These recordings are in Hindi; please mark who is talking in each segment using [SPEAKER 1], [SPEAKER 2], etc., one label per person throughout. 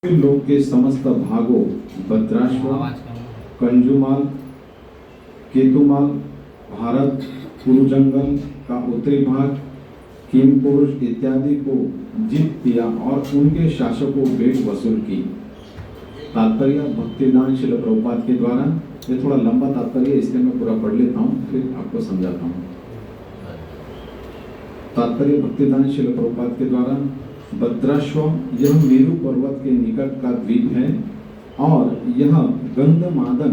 [SPEAKER 1] लोक के समस्त भागों भद्राश्व, कंजुमाल, केतुमाल, भारत, कुरुजंगल का उत्तरी भाग, किमपुरुष इत्यादि को जीत दिया और उनके शासकों भेंट वसूल की। तात्पर्य भक्तिदान शिल प्रभुपाद के द्वारा। ये थोड़ा लंबा तात्पर्य, इसलिए मैं पूरा पढ़ लेता हूँ, फिर आपको समझाता हूँ। तात्पर्य भक्तिदान शिल प्रभुपाद के द्वारा। भद्राश्वम यह मेरु पर्वत के निकट का द्वीप है और यह गंधमादन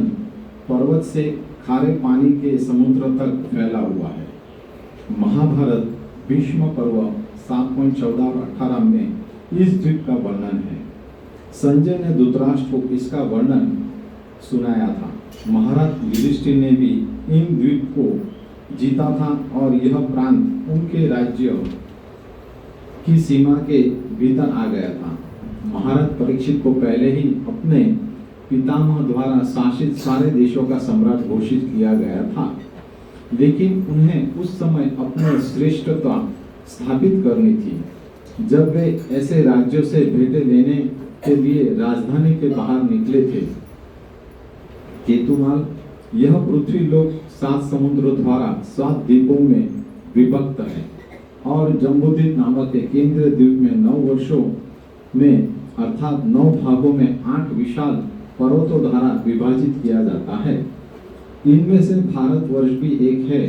[SPEAKER 1] पर्वत से खारे पानी के समुद्र तक फैला हुआ है। महाभारत भीष्म पर्व 7.14 और 18 में इस द्वीप का वर्णन है। संजय ने धृतराष्ट्र को इसका वर्णन सुनाया था। महाराज युधिष्ठिर ने भी इन द्वीप को जीता था और यह प्रांत उनके राज्य की सीमा के भीतर आ गया था। महाराज परीक्षित को पहले ही अपने पितामह द्वारा शासित सारे देशों का सम्राट घोषित किया गया था, लेकिन उन्हें उस समय अपनी श्रेष्ठता स्थापित करनी थी। जब वे ऐसे राज्यों से भेंटें लेने के लिए राजधानी के बाहर निकले थे। केतुमाल यह पृथ्वी लोक 7 समुद्रों द्वारा 7 द्वीपों में विभक्त है और जम्बूद्वीप नामक एक केंद्रीय द्वीप में 9 वर्षों में अर्थात 9 भागों में 8 विशाल पर्वतों द्वारा विभाजित किया जाता है। इनमें से भारतवर्ष भी एक है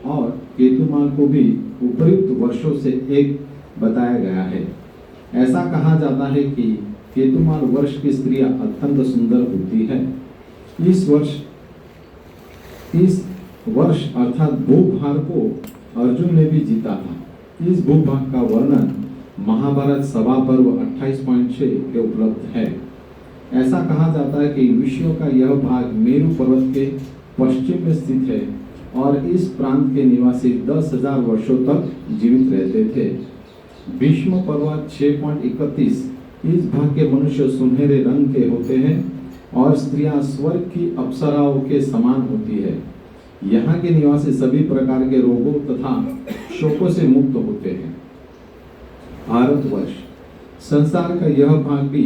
[SPEAKER 1] और केतुमाल को भी उपयुक्त वर्षों से एक बताया गया है। ऐसा कहा जाता है कि केतुमाल वर्ष की स्त्रियां अत्यंत सुंदर होती है। इस वर्ष अर्थात भूभार को अर्जुन ने भी जीता था। इस भूभाग का वर्णन महाभारत सभा पर्व 28.6 के उपलब्ध है। ऐसा कहा जाता है कि विश्व का यह भाग मेरु पर्वत के पश्चिम में स्थित है और इस प्रांत के निवासी 10,000 वर्षों तक जीवित रहते थे। भीष्म पर्व 6.31 इस भाग के मनुष्य सुनहरे रंग के होते हैं और स्त्रियां स्वर्ग की अप्सराओं के समान होती है। यहाँ के निवासी सभी प्रकार के रोगों तथा शोकों से मुक्त होते हैं। भारतवर्ष संसार का यह भाग भी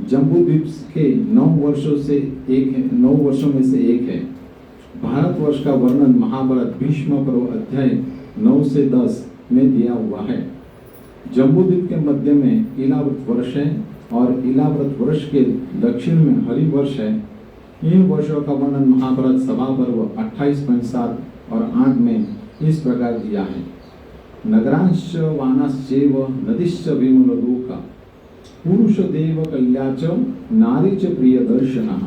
[SPEAKER 1] जम्बूद्वीप के 9 वर्षों में से एक है। भारतवर्ष का वर्णन महाभारत भीष्म पर्व अध्याय 9 से 10 में दिया हुआ है। जम्बूद्वीप के मध्य में इलाव्रत वर्ष है और इलाव्रत वर्ष के दक्षिण में हरिवर्ष है। इन वर्षों का वर्णन महाभारत सभा पर्व 28.7 और 8 में इस प्रकार दिया है। नगरांश वानाश्चैव नदीश्च विमललोका पुरुष देव कल्याच नारी च प्रिय दर्शनः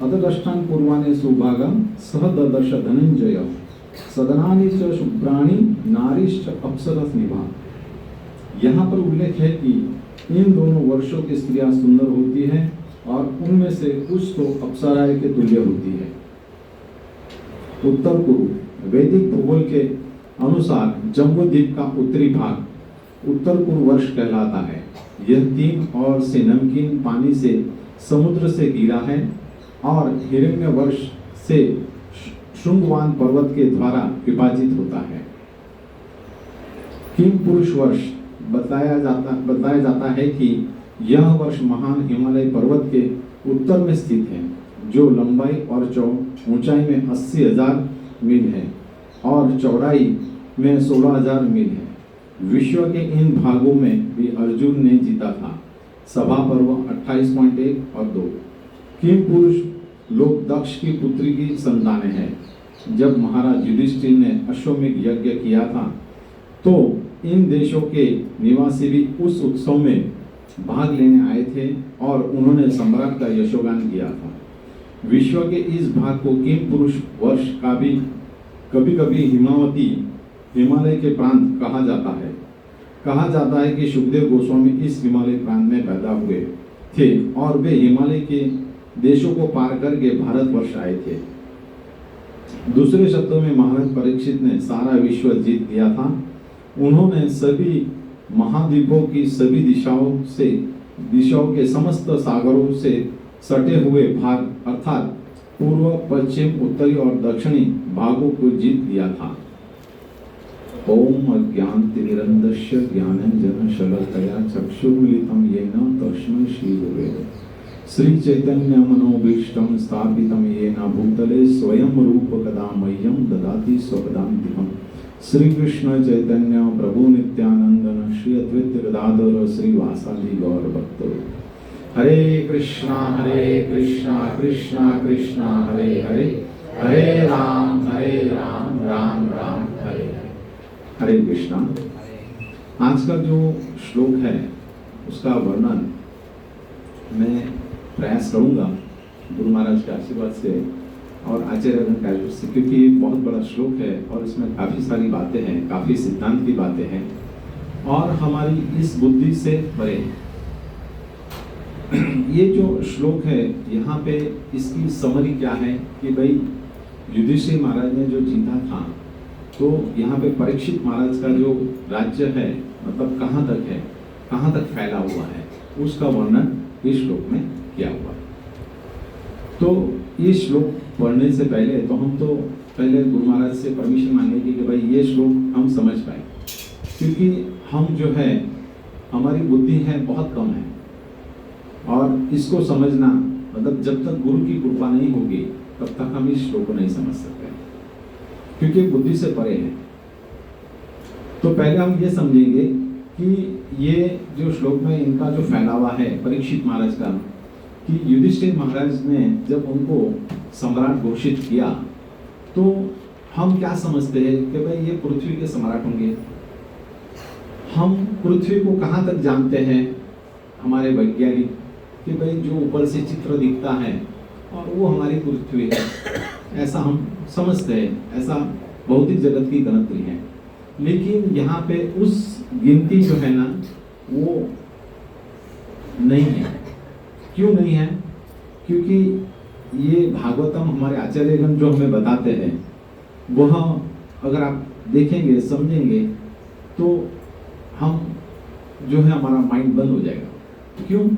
[SPEAKER 1] अदृष्टान पूर्वाने सुभागं सह ददर्श धनंजय सदनानि च शुभ्राणि नारीश्च अप्सरस निभा। यहाँ पर उल्लेख है कि इन दोनों वर्षों की स्त्रियां सुंदर होती हैं और उनमें से कुछ तो अप्सराएं के तुल्य होती है। उत्तर पूर्व वैदिक भूगोल के अनुसार जम्बूद्वीप का उत्तरी भाग उत्तर पूर्व वर्ष कहलाता है। यह 3 ओर से नमकीन पानी से समुद्र से घिरा है और हिरण्य वर्ष से शुंगवान पर्वत के द्वारा विभाजित होता है। किम पुरुष वर्ष बताया जाता है कि यह वर्ष महान हिमालय पर्वत के उत्तर में स्थित है, जो लंबाई और ऊंचाई में 80,000 मील है और चौड़ाई में 16,000 मील है। विश्व के इन भागों में भी अर्जुन ने जीता था। सभा पर्व 28.1 और 2। किम पुरुष लोग दक्ष की पुत्री की संतानें हैं। जब महाराज युधिष्ठिर ने अश्वमेध यज्ञ किया था तो इन देशों के निवासी भी उस उत्सव में भाग लेने आए थे और उन्होंने सम्राट का यशोगान किया था। विश्व के इस भाग को किम पुरुष वर्ष का भी कभी कभी हिमालय के प्रांत कहा जाता है। कहा जाता है कि सुखदेव गोस्वामी इस हिमालय प्रांत में पैदा हुए थे और वे हिमालय के देशों को पार करके भारतवर्ष आए थे। दूसरे शब्दों में महाराज परीक्षित ने सारा विश्व जीत लिया था। उन्होंने सभी महाद्वीपों की सभी दिशाओं के समस्त सागरों से सटे हुए भाग अर्थात पूर्व, पश्चिम, उत्तरी और दक्षिणी भागों को जीत लिया था। ओम अज्ञानतिमिरन्धस्य ज्ञानञ्जनशलाकया चक्षुर्मिलितं येन तस्मै श्रीगुरवे नमः। श्री चैतन्य मनोभीष्टं स्थापितं येन भूतले स्वयं रूप कदा मह्यं ददाति स्वपदान्तिकम्। श्री कृष्ण चैतन्य प्रभु नित्यानंद श्री अद्वैत गदाधर श्रीवासादि गौर भक्त। हरे कृष्णा कृष्णा कृष्णा हरे हरे, हरे राम राम राम हरे हरे। हरे कृष्णा। आज का जो श्लोक है उसका वर्णन मैं प्रयास करूंगा गुरु महाराज के आशीर्वाद से और आचार्यगण का से, क्योंकि ये बहुत बड़ा श्लोक है और इसमें काफ़ी सारी बातें हैं, काफ़ी सिद्धांत की बातें हैं और हमारी इस बुद्धि से परे। ये जो श्लोक है यहाँ पे इसकी समरी क्या है कि भाई युधिष्ठिर महाराज ने जो जीता था तो यहाँ पे परीक्षित महाराज का जो राज्य है मतलब कहाँ तक है, कहाँ तक फैला हुआ है, उसका वर्णन इस श्लोक में किया हुआ है। तो ये श्लोक पढ़ने से पहले तो हम तो पहले गुरु महाराज से परमिशन मांगेंगे कि भाई ये श्लोक हम समझ पाए, क्योंकि हम जो है हमारी बुद्धि है बहुत कम है और इसको समझना मतलब जब तक गुरु की कृपा नहीं होगी तब तक हम इस श्लोक को नहीं समझ सकते, क्योंकि बुद्धि से परे है। तो पहले हम ये समझेंगे कि ये जो श्लोक में इनका जो फैलावा है परीक्षित महाराज का, कि युधिष्ठिर महाराज ने जब उनको सम्राट घोषित किया तो हम क्या समझते हैं कि भाई ये पृथ्वी के सम्राट होंगे। हम पृथ्वी को कहाँ तक जानते हैं हमारे वैज्ञानिक कि भाई जो ऊपर से चित्र दिखता है और वो हमारी पृथ्वी है, ऐसा हम समझते हैं, ऐसा भौतिक जगत की गणतरी है। लेकिन यहाँ पे उस गिनती जो है ना वो नहीं है। क्यों नहीं है? क्योंकि ये भागवतम हमारे आचार्यगण जो हमें बताते हैं वह अगर आप देखेंगे समझेंगे तो हम जो है हमारा माइंड बंद हो जाएगा। क्यों?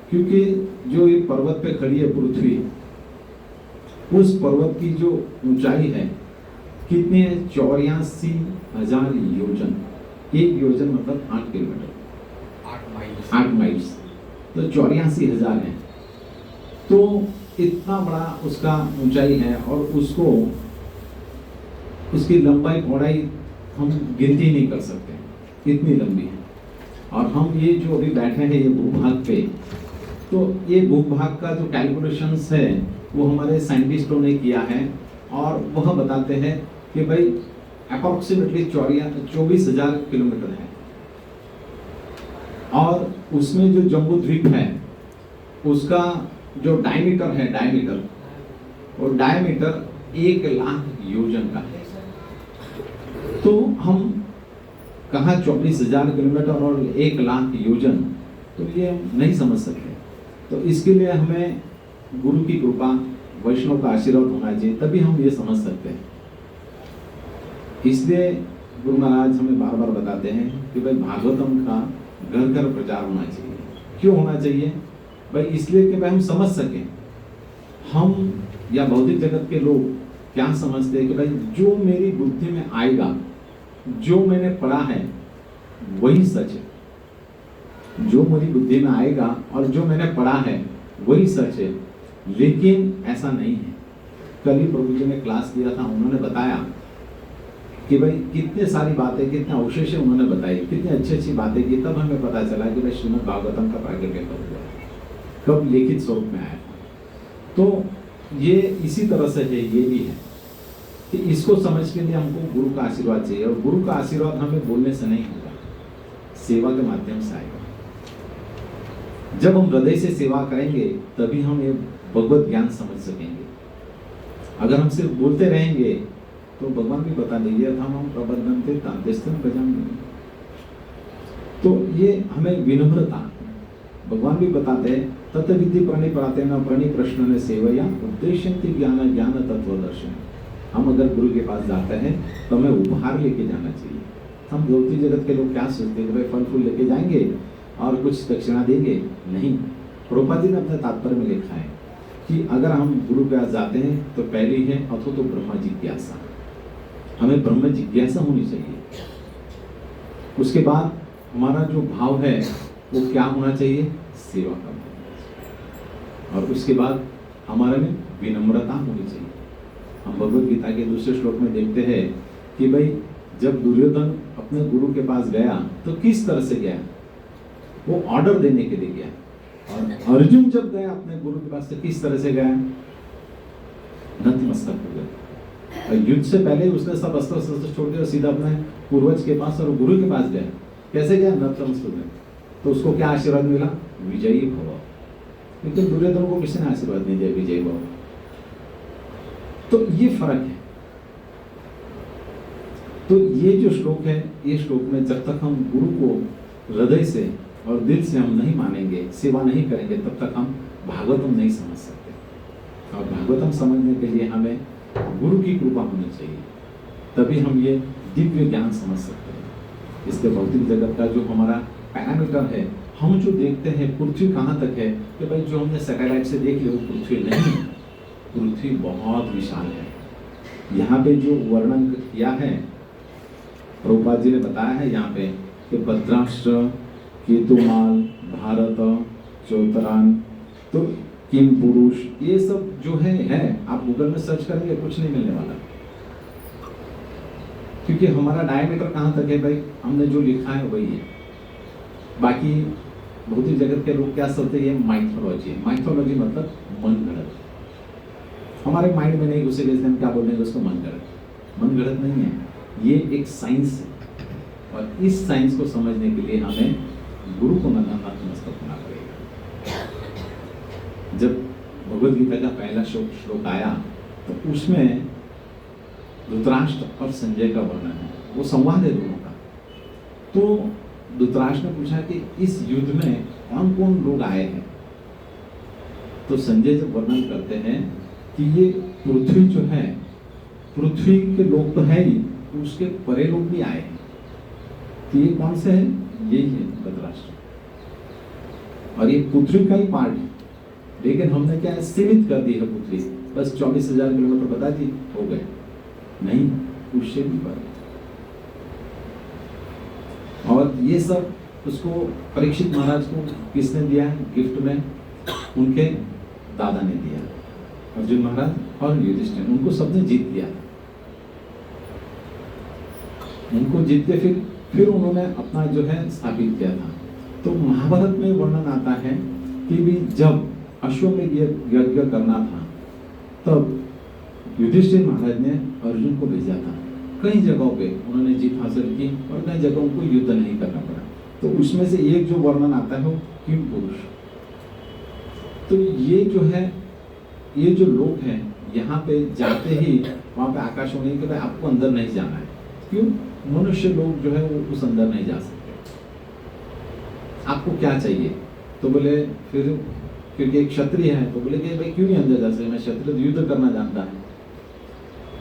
[SPEAKER 1] क्योंकि जो एक पर्वत पे खड़ी है पृथ्वी, उस पर्वत की जो ऊंचाई है कितने 84,000 योजन। एक योजन मतलब 8 किलोमीटर, 8 माइल्स, तो 84,000 है। तो इतना बड़ा उसका ऊंचाई है और उसको उसकी लंबाई पौड़ाई हम गिनती नहीं कर सकते, इतनी लंबी है। और हम ये जो अभी बैठे हैं ये भूभाग पे, तो ये भूभाग का जो कैलकुलेशंस है वो हमारे साइंटिस्टों ने किया है और वह बताते हैं कि भाई अप्रॉक्सीमेटली 24,000 किलोमीटर है। और उसमें जो जम्बू द्वीप है उसका जो डायमीटर है, और डायमीटर 1 लाख योजन का है। तो हम कहाँ 24,000 किलोमीटर और 1 लाख योजन, तो ये नहीं समझ सकते। तो इसके लिए हमें गुरु की कृपा, वैष्णव का आशीर्वाद होना चाहिए, तभी हम ये समझ सकते हैं। इसलिए गुरु महाराज हमें बार बार बताते हैं कि भाई भागवतम का घर घर प्रचार होना चाहिए। क्यों होना चाहिए भाई? इसलिए कि भाई हम समझ सकें। हम या भौतिक जगत के लोग क्या समझते हैं कि भाई जो मेरी बुद्धि में आएगा, जो मैंने पढ़ा है वही सच है। जो मेरी बुद्धि में आएगा और जो मैंने पढ़ा है वही सच है, लेकिन ऐसा नहीं है। कल ही प्रभु जी ने क्लास दिया था, उन्होंने बताया कि भाई कितने सारी बातें, कितने अवशेष उन्होंने बताई, कितनी अच्छी अच्छी बातें की। तब हमें पता चला कि भाई श्रीमद् भागवतम का प्राकट्य कब हुआ, कब लिखित स्वरूप में आया। तो ये इसी तरह से है, ये भी है कि इसको समझ के लिए हमको गुरु का आशीर्वाद चाहिए। और गुरु का आशीर्वाद हमें बोलने से नहीं होगा, सेवा के माध्यम से आएगा। जब हम हृदय से सेवा करेंगे तभी हम ये भगवत ज्ञान समझ सकेंगे। अगर हम सिर्फ बोलते रहेंगे तो भगवान भी बता देंगे हम प्रबंधनते तांतेस्तन प्रजाम। तो ये हमें विनम्रता, भगवान भी बताते हैं तत्व विधि प्रणिपाते न प्रणिप्रश्न ने सेवया उद्देश्यंति ज्ञान ज्ञान तत्वदर्शन। हम अगर गुरु के पास जाते हैं तो हमें उपहार लेके जाना चाहिए। हम भौतिक जगत के लोग क्या सोचते हैं, भाई फल फूल लेके जाएंगे और कुछ दक्षिणा देंगे। नहीं, प्रभुपाद जी ने अपने तात्पर्य में लिखा है कि अगर हम गुरु के पास जाते हैं तो पहली है अथो तो ब्रह्म जिज्ञासा। हमें ब्रह्म जिज्ञासा होनी चाहिए। उसके बाद हमारा जो भाव है वो क्या होना चाहिए? सेवा का भाव। और उसके बाद हमारे में विनम्रता होनी चाहिए। हम भगवत गीता के दूसरे श्लोक में देखते हैं कि भाई जब दुर्योधन अपने गुरु के पास गया तो किस तरह से गया, वो ऑर्डर देने के लिए गया। और अर्जुन जब गया अपने गुरु के पास तो किस तरह से गया, नतमस्तक हो गया। और युद्ध से पहले उसने सब अस्त्र शस्त्र छोड़ दिया, सीधा अपने पूर्वज के पास और गुरु के पास गया। कैसे गया, नतमस्तक में। तो उसको क्या आशीर्वाद मिला, विजयी भव। लेकिन दुर्योधन को किसी ने आशीर्वाद नहीं दिया विजयी भव। तो ये फर्क है। तो ये जो श्लोक है, ये श्लोक में जब तक हम गुरु को हृदय से और दिल से हम नहीं मानेंगे, सेवा नहीं करेंगे, तब तक हम भागवतम नहीं समझ सकते। और भागवतम समझने के लिए हमें गुरु की कृपा होनी चाहिए, तभी हम ये दिव्य ज्ञान समझ सकते हैं। इसलिए भौतिक जगत का जो हमारा पैरामीटर है, हम जो देखते हैं पृथ्वी कहाँ तक है, कि भाई जो हमने सैटेलाइट से देख लिया वो पृथ्वी नहीं, पृथ्वी बहुत विशाल है। यहाँ पे जो वर्णन किया है प्रभुपाद जी ने बताया है यहाँ पे कि भद्राष्ट्र, केतुमाल, भारत, चौतरान, तो किम पुरुष, ये सब जो है आप गूगल में सर्च करेंगे कुछ नहीं मिलने वाला। क्योंकि हमारा डायमीटर कहाँ तक है भाई, हमने जो लिखा है वही है। बाकी भौतिक जगत के लोग क्या सोचते हैं, माइथोलॉजी है। माइथोलॉजी मतलब मन गढ़ंत। हमारे माइंड में नहीं घुसेगा इसलिए हम क्या बोल रहे हैं उसको मन गढ़ंत। मन गढ़ंत नहीं है, ये एक साइंस है। और इस साइंस को समझने के लिए हमें गुरु को नतमस्तक होना पड़ेगा। जब भगवद गीता का पहला श्लोक आया तो उसमें धृतराष्ट्र और संजय का वर्णन है, वो संवाद है दोनों का। तो धृतराष्ट्र ने पूछा कि इस युद्ध में कौन कौन लोग आए हैं। तो संजय जब वर्णन करते हैं कि ये पृथ्वी जो है, पृथ्वी के लोग तो है ही, उसके परे लोग भी आए हैं। तो ये कौन से हैं, यही है धृतराष्ट्र। और ये पृथ्वी का ही पार्ट है, लेकिन हमने क्या सीमित कर दी है पृथ्वी, बस 24,000 किलोमीटर बता दी, हो गए नहीं, उससे भी पर। और ये सब उसको परीक्षित महाराज को किसने दिया है गिफ्ट में, उनके दादा ने दिया, अर्जुन महाराज और युधिष्ठिर, उनको सबने जीत दिया। उनको जीत के फिर उन्होंने अपना जो है स्थापित किया था। तो महाभारत में वर्णन आता है कि भी जब अश्वमेध यज्ञ करना था तब युधिष्ठिर महाराज ने अर्जुन को भेजा था। कई जगहों पे उन्होंने जीत हासिल की और कई जगहों उनको युद्ध नहीं करना पड़ा। तो उसमें से एक जो वर्णन आता है वो किम पुरुष। तो ये जो है, ये जो लोग हैं यहाँ पे जाते ही वहाँ पे आकाशवाणी के भाई आपको अंदर नहीं जाना है। क्यों, मनुष्य लोग जो है वो उस अंदर नहीं जा सकते। आपको क्या चाहिए, तो बोले फिर क्योंकि एक क्षत्रिय है तो बोले कि भाई क्यों नहीं अंदर जा सकते, मैं क्षत्रिय तो युद्ध करना जानता है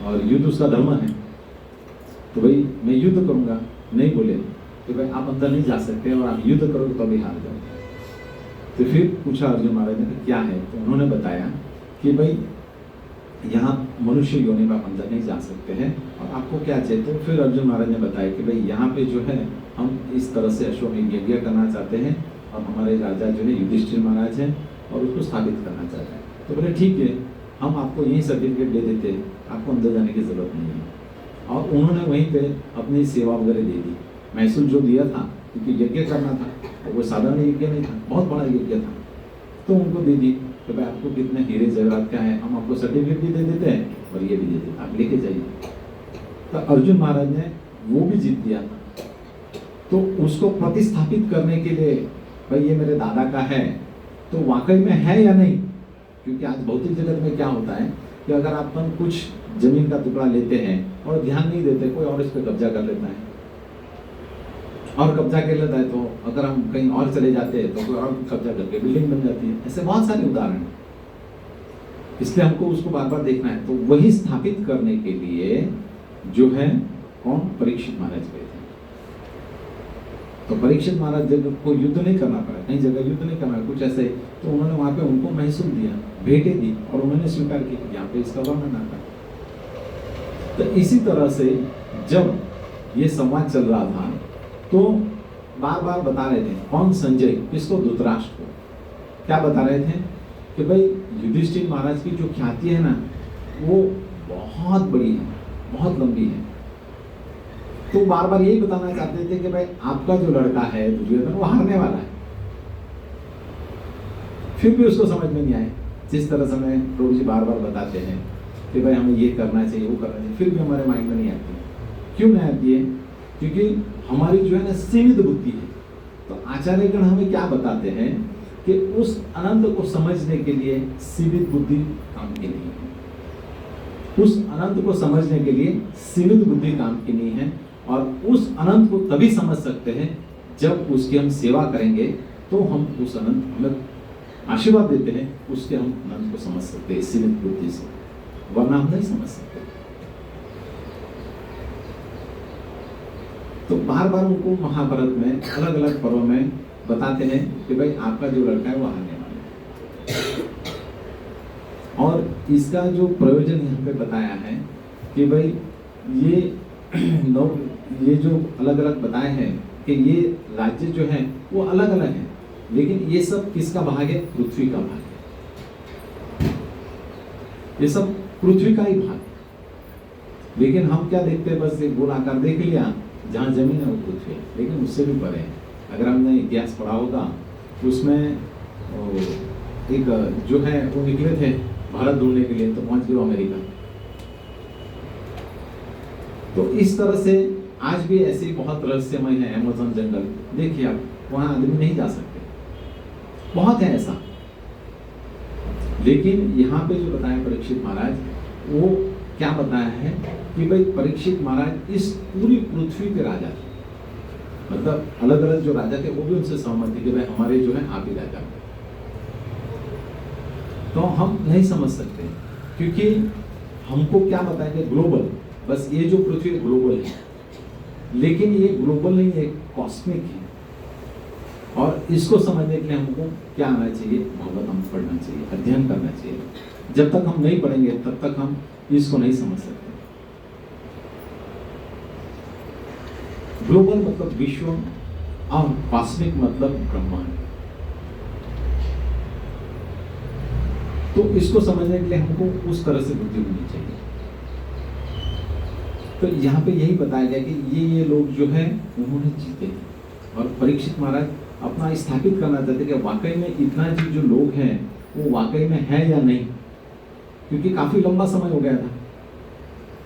[SPEAKER 1] और युद्ध उसका धर्म है, तो भाई मैं युद्ध करूंगा। नहीं बोले कि भाई आप अंदर नहीं जा सकते और आप युद्ध करोगे तो अभी हार जाओगे। तो फिर पूछा अर्जुन महाराज ने कि क्या है, तो उन्होंने बताया कि भाई यहाँ मनुष्य योनि में आप अंदर नहीं जा सकते हैं और आपको क्या चाहिए। तो फिर अर्जुन महाराज ने बताया कि भाई यहाँ पे जो है हम इस तरह से अश्वमेध यज्ञ करना चाहते हैं और हमारे राजा जो है युधिष्ठिर महाराज हैं और उसको स्थापित करना चाहते हैं। तो बोले ठीक है, हम आपको यही सर्टिफिकेट दे देते हैं, आपको अंदर जाने की जरूरत नहीं है। और उन्होंने वहीं पे अपनी सेवा वगैरह दे दी, महसूल जो दिया था, क्योंकि यज्ञ करना था, तो वो साधारण यज्ञ नहीं था, बहुत बड़ा यज्ञ था। तो उनको दे दी कि भाई आपको कितने हीरे जवाहरात क्या है, हम आपको सर्टिफिकेट भी दे देते हैं और ये भी दे देते हैं, आप लेके जाइए। तो अर्जुन महाराज ने वो भी जीत दिया। तो उसको प्रतिस्थापित करने के लिए भाई ये मेरे दादा का है, तो वाकई में है या नहीं। क्योंकि आज भौतिक जगत में क्या होता है कि अगर अपन कुछ जमीन का टुकड़ा लेते हैं और ध्यान नहीं देते, कोई और इस पर कब्जा कर लेता है और कब्जा कर लेता है, तो अगर हम कहीं और चले जाते हैं तो कोई और कब्जा करके बिल्डिंग बन जाती है। ऐसे बहुत सारे उदाहरण हैं, इसलिए हमको उसको बार बार देखना है। तो वही स्थापित करने के लिए जो है कौन, परीक्षित महाराज गए थे। तो परीक्षित महाराज जब को युद्ध नहीं करना पड़ा, कहीं जगह युद्ध नहीं करना, कुछ ऐसे, तो उन्होंने वहां पे उनको महसूल दिया, भेंटें दी और उन्होंने स्वीकार किया। यहाँ पे इसका वर्णन आता है। तो इसी तरह से जब ये संवाद चल रहा था तो बार बार बता रहे थे, कौन, संजय, किसको, धृतराष्ट्र को। क्या बता रहे थे कि भाई युधिष्ठिर महाराज की जो ख्याति है ना वो बहुत बड़ी है, बहुत लंबी है। तो बार बार यही बताना चाहते थे कि भाई आपका जो लड़का है दुर्योधन वो हारने वाला है। फिर भी उसको समझ में नहीं आए। जिस तरह से हमें प्रभु जी बार बार बताते हैं कि भाई हमें ये करना चाहिए, वो करना चाहिए, फिर भी हमारे माइंड में नहीं आती है। क्यों नहीं आती है? क्योंकि हमारी जो है ना सीमित बुद्धि है। तो आचार्यगण हमें क्या बताते हैं कि उस अनंत को समझने के लिए सीमित बुद्धि काम की नहीं है। उस अनंत को समझने के लिए सीमित बुद्धि काम की नहीं है। और उस अनंत को तभी समझ सकते हैं जब उसकी हम सेवा करेंगे, तो हम उस अनंत हमें आशीर्वाद देते हैं, उसके हम अनंत को समझ सकते हैं सीमित बुद्धि से, वरना हम नहीं समझ सकते। तो बार बार उनको महाभारत में अलग अलग पर्व में बताते हैं कि भाई आपका जो लड़का है वो हारने वाला है। और इसका जो प्रयोजन यहाँ पे बताया है कि भाई ये जो अलग अलग बताए हैं कि ये राज्य जो है वो अलग अलग है, लेकिन ये सब किसका भाग है? पृथ्वी का भाग है। ये सब पृथ्वी का ही भाग है। लेकिन हम क्या देखते हैं? बस एक गोलाकार देख लिया, जहाँ जमीन है वो पृथ्वी है, लेकिन उससे भी परे है। अगर हमने इतिहास पढ़ा होगा उसमें एक जो है वो निकले थे भारत ढूंढने के लिए, तो पहुंच गए अमेरिका। तो इस तरह से आज भी ऐसे बहुत रहस्यमय है अमेज़न जंगल। देखिए आप, वहां आदमी नहीं जा सकते, बहुत है ऐसा। लेकिन यहाँ पे जो बताया परीक्षित महाराज, वो क्या बताया है कि भाई परीक्षित महाराज इस पूरी पृथ्वी के राजा थे। मतलब अलग अलग जो राजा थे वो भी उनसे सहमत थे कि भाई हमारे जो है आप ही राजा। तो हम नहीं समझ सकते, क्योंकि हमको क्या बताएंगे? ग्लोबल, बस ये जो पृथ्वी ग्लोबल है, लेकिन ये ग्लोबल नहीं है, कॉस्मिक है। और इसको समझने के लिए हमको क्या आना चाहिए? भागवतम पढ़ना चाहिए, अध्ययन करना चाहिए। जब तक हम नहीं पढ़ेंगे तब तक हम इसको नहीं समझ सकते। ग्लोबल मतलब विश्व और कॉस्मिक मतलब ब्रह्मांड। तो इसको समझने के लिए हमको उस तरह से बुद्धि होनी चाहिए। तो यहाँ पे यही बताया गया कि ये लोग जो है उन्होंने जीते, और परीक्षित महाराज अपना स्थापित करना चाहते कि वाकई में इतना जो लोग हैं वो वाकई में है या नहीं, क्योंकि काफी लंबा समय हो गया था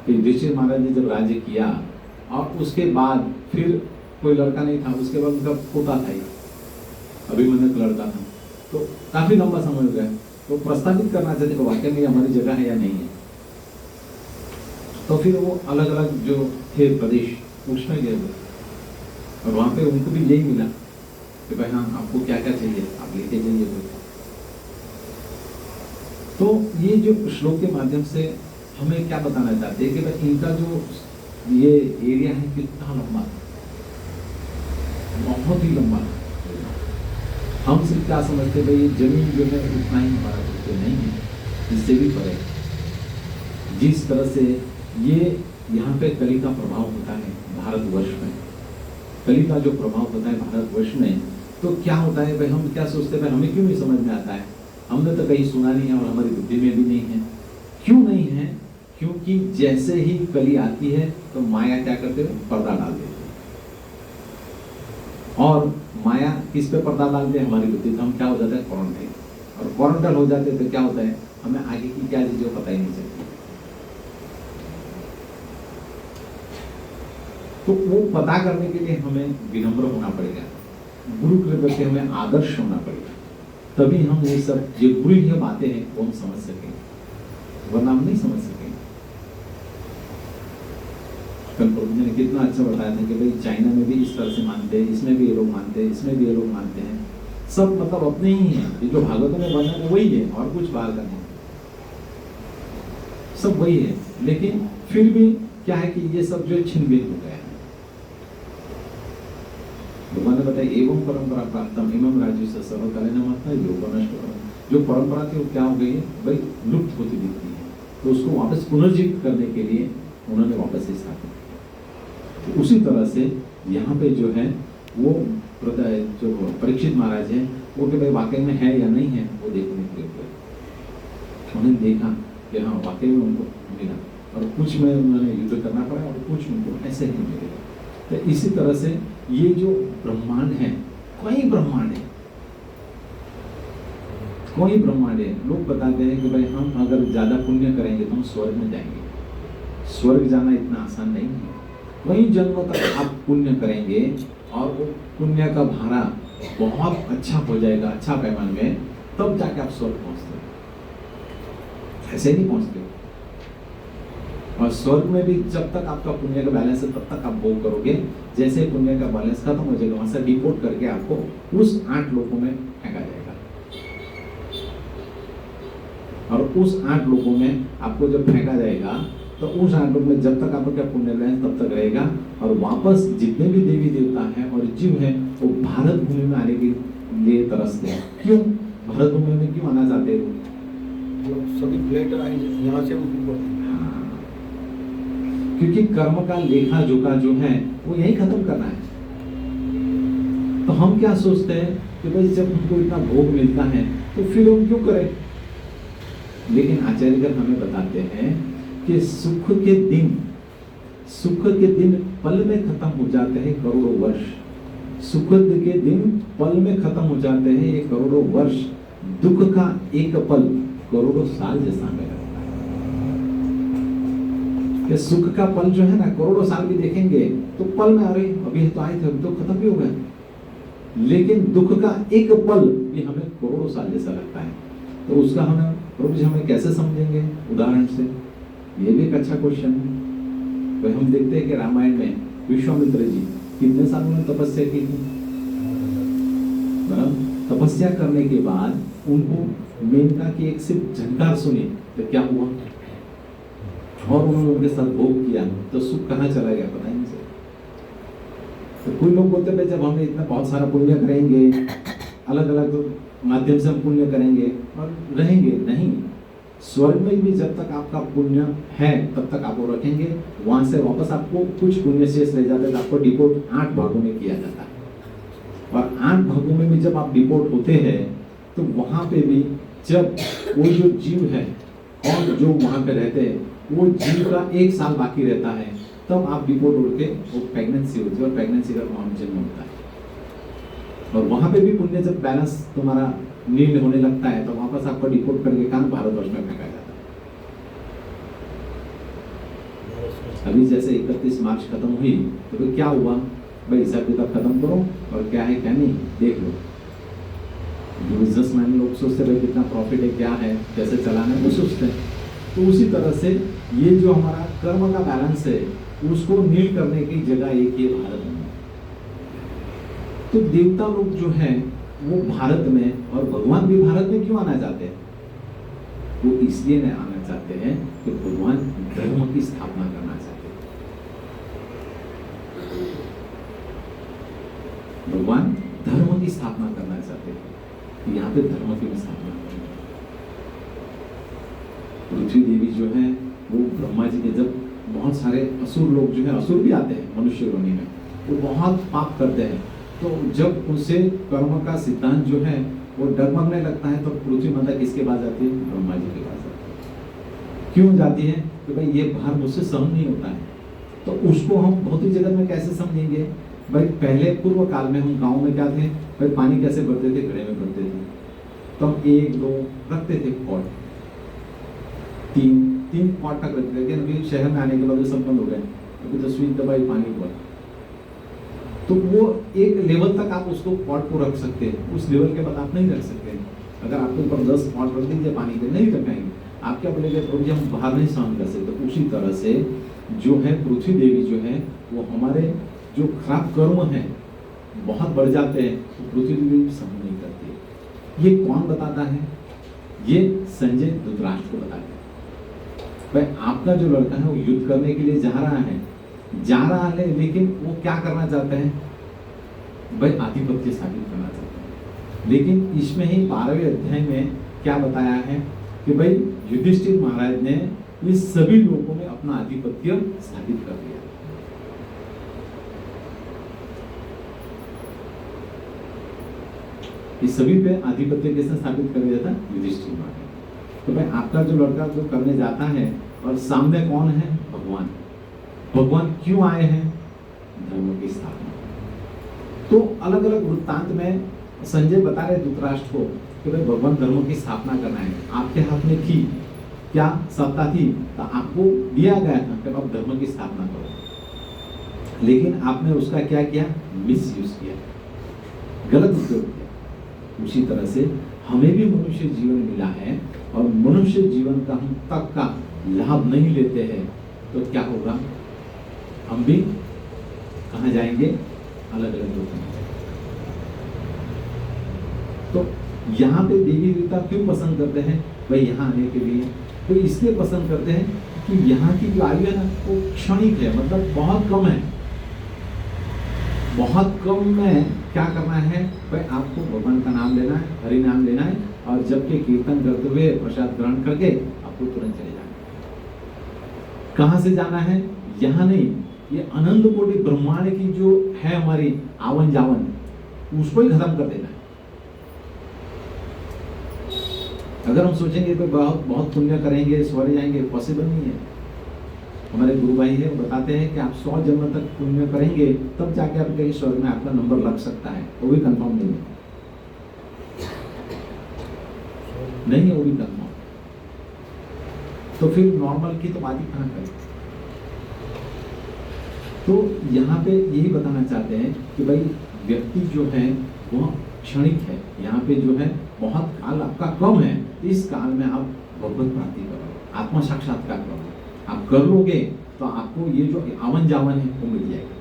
[SPEAKER 1] कि युधिष्ठिर महाराज ने जब राज्य किया और उसके बाद फिर कोई लड़का नहीं था, उसके बाद उनका पोता था, अभिमन्यु का लड़का था। तो काफी लंबा समय हो गया। तो प्रस्तावित करना चाहते कि वाकई में हमारी जगह है या नहीं है। तो फिर वो अलग अलग जो थे प्रदेश उसमें गए, और वहां पे उनको भी यही मिला कि भाई हाँ आपको क्या क्या चाहिए आप लेके जाइए। तो ये जो श्लोक के माध्यम से हमें क्या बताना चाहते हैं कि भाई इनका जो ये एरिया है कितना लंबा, बहुत ही लंबा। हम सिर्फ क्या समझते भाई ये जमीन जो है उतना ही हमारा पृथ्वी नहीं है, इससे भी परे। जिस तरह से ये यहाँ पे कली का प्रभाव होता है भारतवर्ष में, कली का जो प्रभाव होता है भारतवर्ष में, तो क्या होता है भाई? हम क्या सोचते हैं भाई हमें क्यों नहीं समझ में आता है? हमने तो कहीं सुना नहीं है और हमारी बुद्धि में भी नहीं है। क्यों नहीं है? क्योंकि जैसे ही कली आती है तो माया क्या करते हैं? पर्दा डाल देते हैं। और माया किस पे पर्दा डालते हैं? हमारी बुद्धि। तो हम क्या हो जाता है? क्वारंटाइन। और क्वारंटाइन हो जाते हैं तो क्या होता है? हमें आगे की क्या चीजें पता ही नहीं चलती। तो वो पता करने के लिए हमें विनम्र होना पड़ेगा, गुरु के प्रति हमें आदर्श होना पड़ेगा, तभी हम ये सब जो बुरी जो बातें हैं वो हम समझ सकेंगे, वरना हम नहीं समझ सकेंगे। कल प्रभु जी ने कितना अच्छा बताया था कि भाई चाइना में भी इस तरह से मानते हैं, इसमें भी ये लोग मानते हैं, इसमें भी ये लोग मानते हैं। सब मतलब अपने ही हैं। ये जो भागवत में वर्णन है वही है और कुछ बाहर का नहीं, सब वही है। लेकिन फिर भी क्या है कि ये सब जो छिन भिन्न हो गया है। भगवान ने बताया एवं परंपरा प्राप्तम एवं राज्य से सर्वकालीन महत्ता योग नष्ट। जो परंपरा थी वो क्या हो गई है भाई? लुप्त होती दिखती है। तो उसको वापस पुनर्जीवित करने के लिए उन्होंने वापस से स्थापित किया। तो उसी तरह से यहाँ पे जो है वो जो परीक्षित महाराज है वो कि भाई वाकई में है या नहीं है वो देखने के लिए उन्होंने देखा कि हाँ वाकई में उनको मिला, और कुछ में उन्होंने युद्ध करना पड़ा और कुछ उनको ऐसे ही मिलेगा। तो इसी तरह से ये जो ब्रह्मांड है, कोई ब्रह्मांड है, कोई ब्रह्मांड है। लोग बताते हैं कि भाई हम अगर ज़्यादा पुण्य करेंगे तो हम स्वर्ग में जाएंगे। स्वर्ग जाना इतना आसान नहीं है। कई जन्मों तक आप पुण्य करेंगे और वो पुण्य का भारा बहुत अच्छा हो जाएगा, अच्छा पैमाने में, तब जाके आप स्वर्ग पहुंचते हैं, ऐसे नहीं पहुंचते। और स्वर्ग में भी जब तक आपका पुण्य का बैलेंस है तब तक आप भोग करोगे। जैसे पुण्य का बैलेंस खत्म हो जाएगा, वहां से डिपोर्ट करके आपको उस 8 लोगों में फेंका जाएगा, और उस 8 लोगों में आपको जब फेंका जाएगा तो उस 8 लोगों में जब तक आपका पुण्य बैलेंस तब तक रहेगा। और वापस जितने भी देवी देवता हैं और जीव हैं वो भारत भूमि में आने के लिए तरसते हैं। क्यों भारत भूमि में क्यों आना चाहते हैं?
[SPEAKER 2] सभी फ्लैट यहाँ से
[SPEAKER 1] क्योंकि कर्म का लेखा जोखा जो है वो यही खत्म करना है। तो हम क्या सोचते हैं कि भाई जब हमको इतना भोग मिलता है तो फिर हम क्यों करें? लेकिन आचार्यगण हमें बताते हैं कि सुख के दिन पल में खत्म हो जाते हैं करोड़ों वर्ष। सुख के दिन पल में खत्म हो जाते हैं ये करोड़ों वर्ष। दुख का एक पल करोड़ों साल जैसा हमें लगता है कि सुख का पल जो है ना, करोड़ों साल भी देखेंगे तो पल में, अरे अभी तो आए थे, अभी तो खत्म भी हो गए। लेकिन दुख का एक पल भी हमें करोड़ों साल जैसा लगता है। तो उसका हमें प्रभु जी हमें कैसे समझेंगे? उदाहरण से, ये भी एक अच्छा क्वेश्चन है। भाई हम देखते हैं कि रामायण में विश्वामित्र जी कितने साल उन्होंने तपस्या की थी। तपस्या करने के बाद उनको मेनका की एक सिर्फ झंकार सुनी तो क्या हुआ, और उन्होंने उनके साथ भोग किया तो सुख कहाँ चला गया पता ही नहीं चला। तो कोई लोग बोलते हैं जब हम इतना बहुत सारा पुण्य करेंगे, अलग अलग माध्यम से हम पुण्य करेंगे और रहेंगे नहीं। स्वर्ग में भी जब तक आपका पुण्य है तब तक आपको रखेंगे, वहां से वापस आपको कुछ पुण्य शेष रह जाता है तो आपको डिपोर्ट 8 भागों में किया जाता है। और 8 भागों में भी जब आप डिपोर्ट होते हैं तो वहां पे भी जब वो जो जीव है और जो वहां पे रहते हैं वो जीव का 1 साल बाकी रहता है, तब आप डिपोर्ट उड़ के वो प्रेगनेंसी होती है और प्रेगनेंसी का जन्म होता है। और वहां पे भी पुण्य जब बैलेंस तुम्हारा नील होने लगता है तो वापस आपको डिपोर्ट करके कहाँ भारतवर्ष में फेंका जाता है। अभी जैसे 31 मार्च खत्म हुई तो क्या हुआ भाई, हिसाब किताब खत्म करो और क्या है क्या नहीं देख लो। बिजनेसमैन लोग सोचते भाई कितना प्रॉफिट है, क्या है, कैसे चलाना है, वो सोचते हैं। तो उसी तरह से ये जो हमारा कर्म का बैलेंस है उसको नील करने की जगह एक ही भारत में। तो देवता लोग जो हैं वो भारत में, और भगवान भी भारत में क्यों आना चाहते हैं? वो इसलिए नहीं आना चाहते हैं कि भगवान धर्म की स्थापना करना चाहते हैं। भगवान धर्म की स्थापना करना चाहते हैं। यहाँ पे धर्म की स्थापना करना। पृथ्वी देवी जो है वो ब्रह्मा जी के, जब बहुत सारे असुर लोग जो है, असुर भी आते हैं मनुष्य योनि में, वो बहुत पाप करते हैं, तो जब उनसे कर्म का सिद्धांत जो है वो डगमगने लगता है तो पृथ्वी माता किसके पास जाती है? ब्रह्मा जी के पास जाती है। क्यों जाती है? कि भाई ये भार मुझसे सहन नहीं होता है। तो उसको हम भौतिक जगत में कैसे समझेंगे? भाई पहले पूर्व काल में हम गांव में क्या थे, भाई पानी कैसे भरते थे? घड़े में भरते थे। तो हम 1 2 रखते थे पॉट, 3 पॉट तक रखते थे। लेकिन अभी शहर में आने के बाद सब बंद हो गए, अभी तो स्विच दबाई पानी भर। तो वो एक लेवल तक आप उसको पॉट को रख सकते हैं, उस लेवल के बाद आप नहीं रख सकते। अगर आपके ऊपर 10 पॉट रख दीजिए पानी के, नहीं रखेंगे। आप क्या बोलेंगे? प्रभु जी हम बाहर नहीं सहन कर सकते। तो उसी तरह से जो है पृथ्वी देवी जो है वो हमारे जो खराब कर्म है बहुत बढ़ जाते हैं तो पृथ्वी देवी सहन नहीं करती। ये कौन बताता है? ये संजय धृतराष्ट्र को बताते हैं। भाई आपका जो लड़का है वो युद्ध करने के लिए जा रहा है, लेकिन वो क्या करना चाहते हैं? भाई आधिपत्य स्थापित करना चाहते हैं। लेकिन इसमें ही 12वें अध्याय में क्या बताया है कि भाई युधिष्ठिर महाराज ने इस सभी लोगों में अपना आधिपत्य स्थापित कर दिया। इस सभी पे आधिपत्य किसने स्थापित कर दिया था? युधिष्ठिर महाराज। तो भाई आपका जो लड़का जो करने जाता है और सामने कौन है? भगवान। भगवान क्यों आए हैं? धर्म की स्थापना। तो अलग अलग वृत्तांत में संजय बता रहे धृतराष्ट्र को कि भाई भगवान धर्म की स्थापना करना है, आपके हाथ में थी क्या सत्ता थी, तो आपको दिया गया था कि आप धर्म की स्थापना करो, लेकिन आपने उसका क्या किया? मिस यूज किया, गलत उपयोग किया। उसी तरह से हमें भी मनुष्य जीवन मिला है और मनुष्य जीवन का हम तक का लाभ नहीं लेते हैं तो क्या होगा? हम भी कहाँ जाएंगे? अलग अलग लोगों में। तो यहाँ पे देवी देवता क्यों पसंद करते हैं भाई यहाँ आने के लिए? तो इसलिए पसंद करते हैं कि यहाँ की जो आयु है ना वो क्षणिक है, मतलब बहुत कम है। बहुत कम में क्या करना है भाई? आपको भगवान का नाम लेना है, हरि नाम लेना है, और जब के कीर्तन करते हुए प्रसाद ग्रहण करके आपको तुरंत चले जाना है। कहाँ से जाना है? यहाँ नहीं, ये अनंत कोटि ब्रह्मांड की जो है हमारी आवन जावन, उसको ही खत्म कर देना है। अगर हम सोचेंगे कि बहुत बहुत पुण्य करेंगे स्वर्ग जाएंगे, पॉसिबल नहीं है। हमारे गुरु भाई है वो बताते हैं कि आप 100 जन्म तक पुण्य करेंगे तब जाके आपके स्वर्ग में आपका नंबर लग सकता है, वो भी कंफर्म नहीं है। नहीं है वो भी कंफर्म। तो फिर नॉर्मल की तो बात ही कहाँ करें? तो यहाँ पे यही बताना चाहते हैं कि भाई व्यक्ति जो है वह क्षणिक है। यहाँ पे जो है बहुत काल आपका कम है, इस काल में आप भगवत प्राप्ति करो, आत्मा साक्षात्कार करो। आप कर लोगे तो आपको ये जो आवन जावन है वो मिल जाएगा।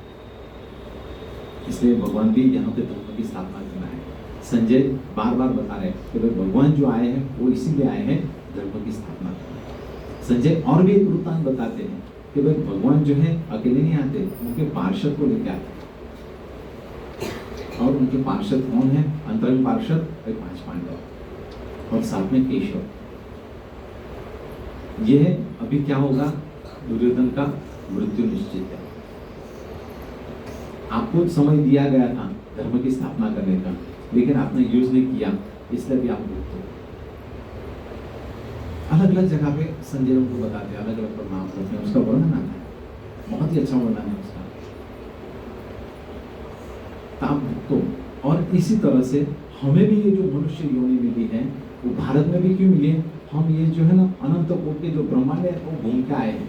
[SPEAKER 1] इसलिए भगवान भी यहाँ पे धर्म की स्थापना करना है। संजय बार बार बता रहे हैं कि भाई भगवान जो आए हैं वो इसीलिए आए हैं धर्म की स्थापना करना। संजय और भी एक वृत्तांत बताते हैं कि भाई भगवान जो है अकेले नहीं आते, उनके पार्षद को लेकर आते। और उनके पार्षद कौन है? अंतरंग पार्षद 5 पांडव और साथ में केशव। यह अभी क्या होगा? दुर्योधन का मृत्यु निश्चित है। आपको समय दिया गया था धर्म की स्थापना करने का, लेकिन आपने यूज नहीं किया, इसलिए भी आप मुक्त हो। अलग अलग जगह पे संजय उनको बताते हैं, अलग अलग परिणाम करते हैं, उसका वर्णन आता है, बहुत ही अच्छा वर्णन है उसका। ताप भुगतो। और इसी तरह से हमें भी ये जो मनुष्य योनि मिली है वो भारत में भी क्यों मिली है? हम ये जो है ना अनंत कोटि के जो ब्रह्मांड है वो घूम के आए हैं।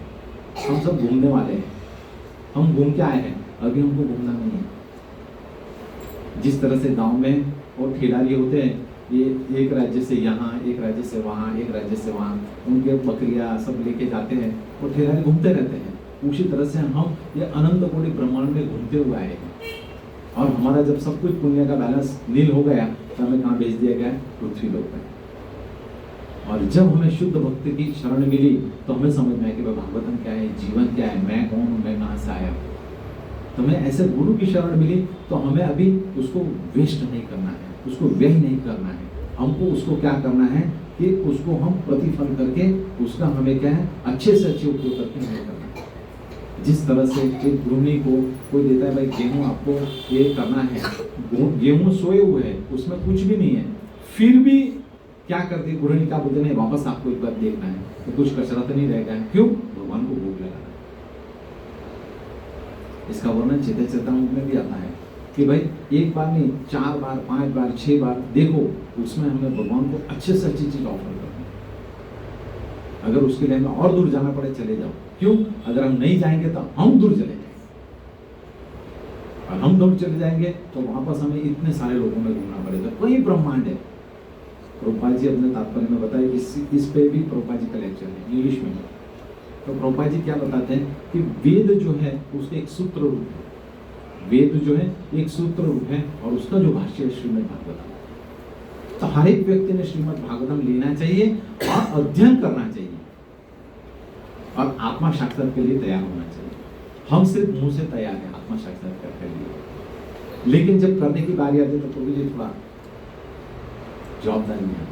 [SPEAKER 1] हम सब घूमने वाले हैं, हम घूम के आए हैं, अभी हमको घूमना नहीं है। जिस तरह से गांव में और ठेलारी होते हैं, ये एक राज्य से यहाँ, एक राज्य से वहाँ, एक राज्य से वहाँ, उनके बकरियाँ सब लेके जाते हैं और ठेलारी घूमते रहते हैं। उसी तरह से हम ये अनंत कोटि ब्रह्मांड में घूमते हुए आए हैं। और हमारा जब सब कुछ पुण्य का बैलेंस नील हो गया तो हमें कहाँ भेज दिया गया? पृथ्वी लोक में। और जब हमें शुद्ध भक्ति की शरण मिली तो हमें समझ में आया कि भागवतम क्या है, जीवन क्या है, मैं कौन हूँ, मैं कहाँ से आया। तो हमें ऐसे गुरु की शरण मिली तो हमें अभी उसको वेस्ट नहीं करना है, उसको व्यय नहीं करना है। हमको उसको क्या करना है कि उसको हम प्रतिफल करके उसका हमें क्या है अच्छे से अच्छे उपयोग करके हमें करना है। जिस तरह से एक गृहिणी को कोई देता है भाई गेहूँ आपको ये करना है, गेहूँ सोए हुए है, उसमें कुछ भी नहीं है, फिर भी क्या करती है गृहिणी? का बोलते नहीं, वापस आपको एक बार देखना है तो कुछ कचरा तो नहीं रहेगा। क्यों? भगवान को भूख लगाना। इसका वर्णन चेता चेतामृत में भी आता है कि भाई एक बार नहीं, 4 बार, 5 बार, 6 बार देखो, उसमें हमें भगवान को अच्छे से अच्छी चीज ऑफर करनी है। अगर उसके लिए हमें और दूर जाना पड़े चले जाओ। क्यों? अगर हम नहीं जाएंगे तो हम दूर चले जाएंगे, और हम दूर चले जाएंगे तो वापस हमें इतने सारे लोगों में घूमना पड़ेगा। कोई ब्रह्मांड है। प्रभुपाद जी अपने तात्पर्य में बताए, इस पे भी प्रभुपाद जी का लेक्चर है इंग्लिश में। तो प्रभुपाद जी क्या बताते हैं कि वेद जो है उसके एक सूत्र रूप है। वेद जो है एक सूत्र रूप है और उसका जो भाष्य है श्रीमद् भागवतम। तो हर एक व्यक्ति ने श्रीमद् भागवतम लेना चाहिए और अध्ययन करना चाहिए और आत्मा साक्षात्कार के लिए तैयार होना चाहिए। हम सिर्फ मुंह से तैयार हैं आत्मा साक्षात्कार के लिए, लेकिन जब करने की बारी आती है तो प्रभु जी थोड़ा जवाबदारी है।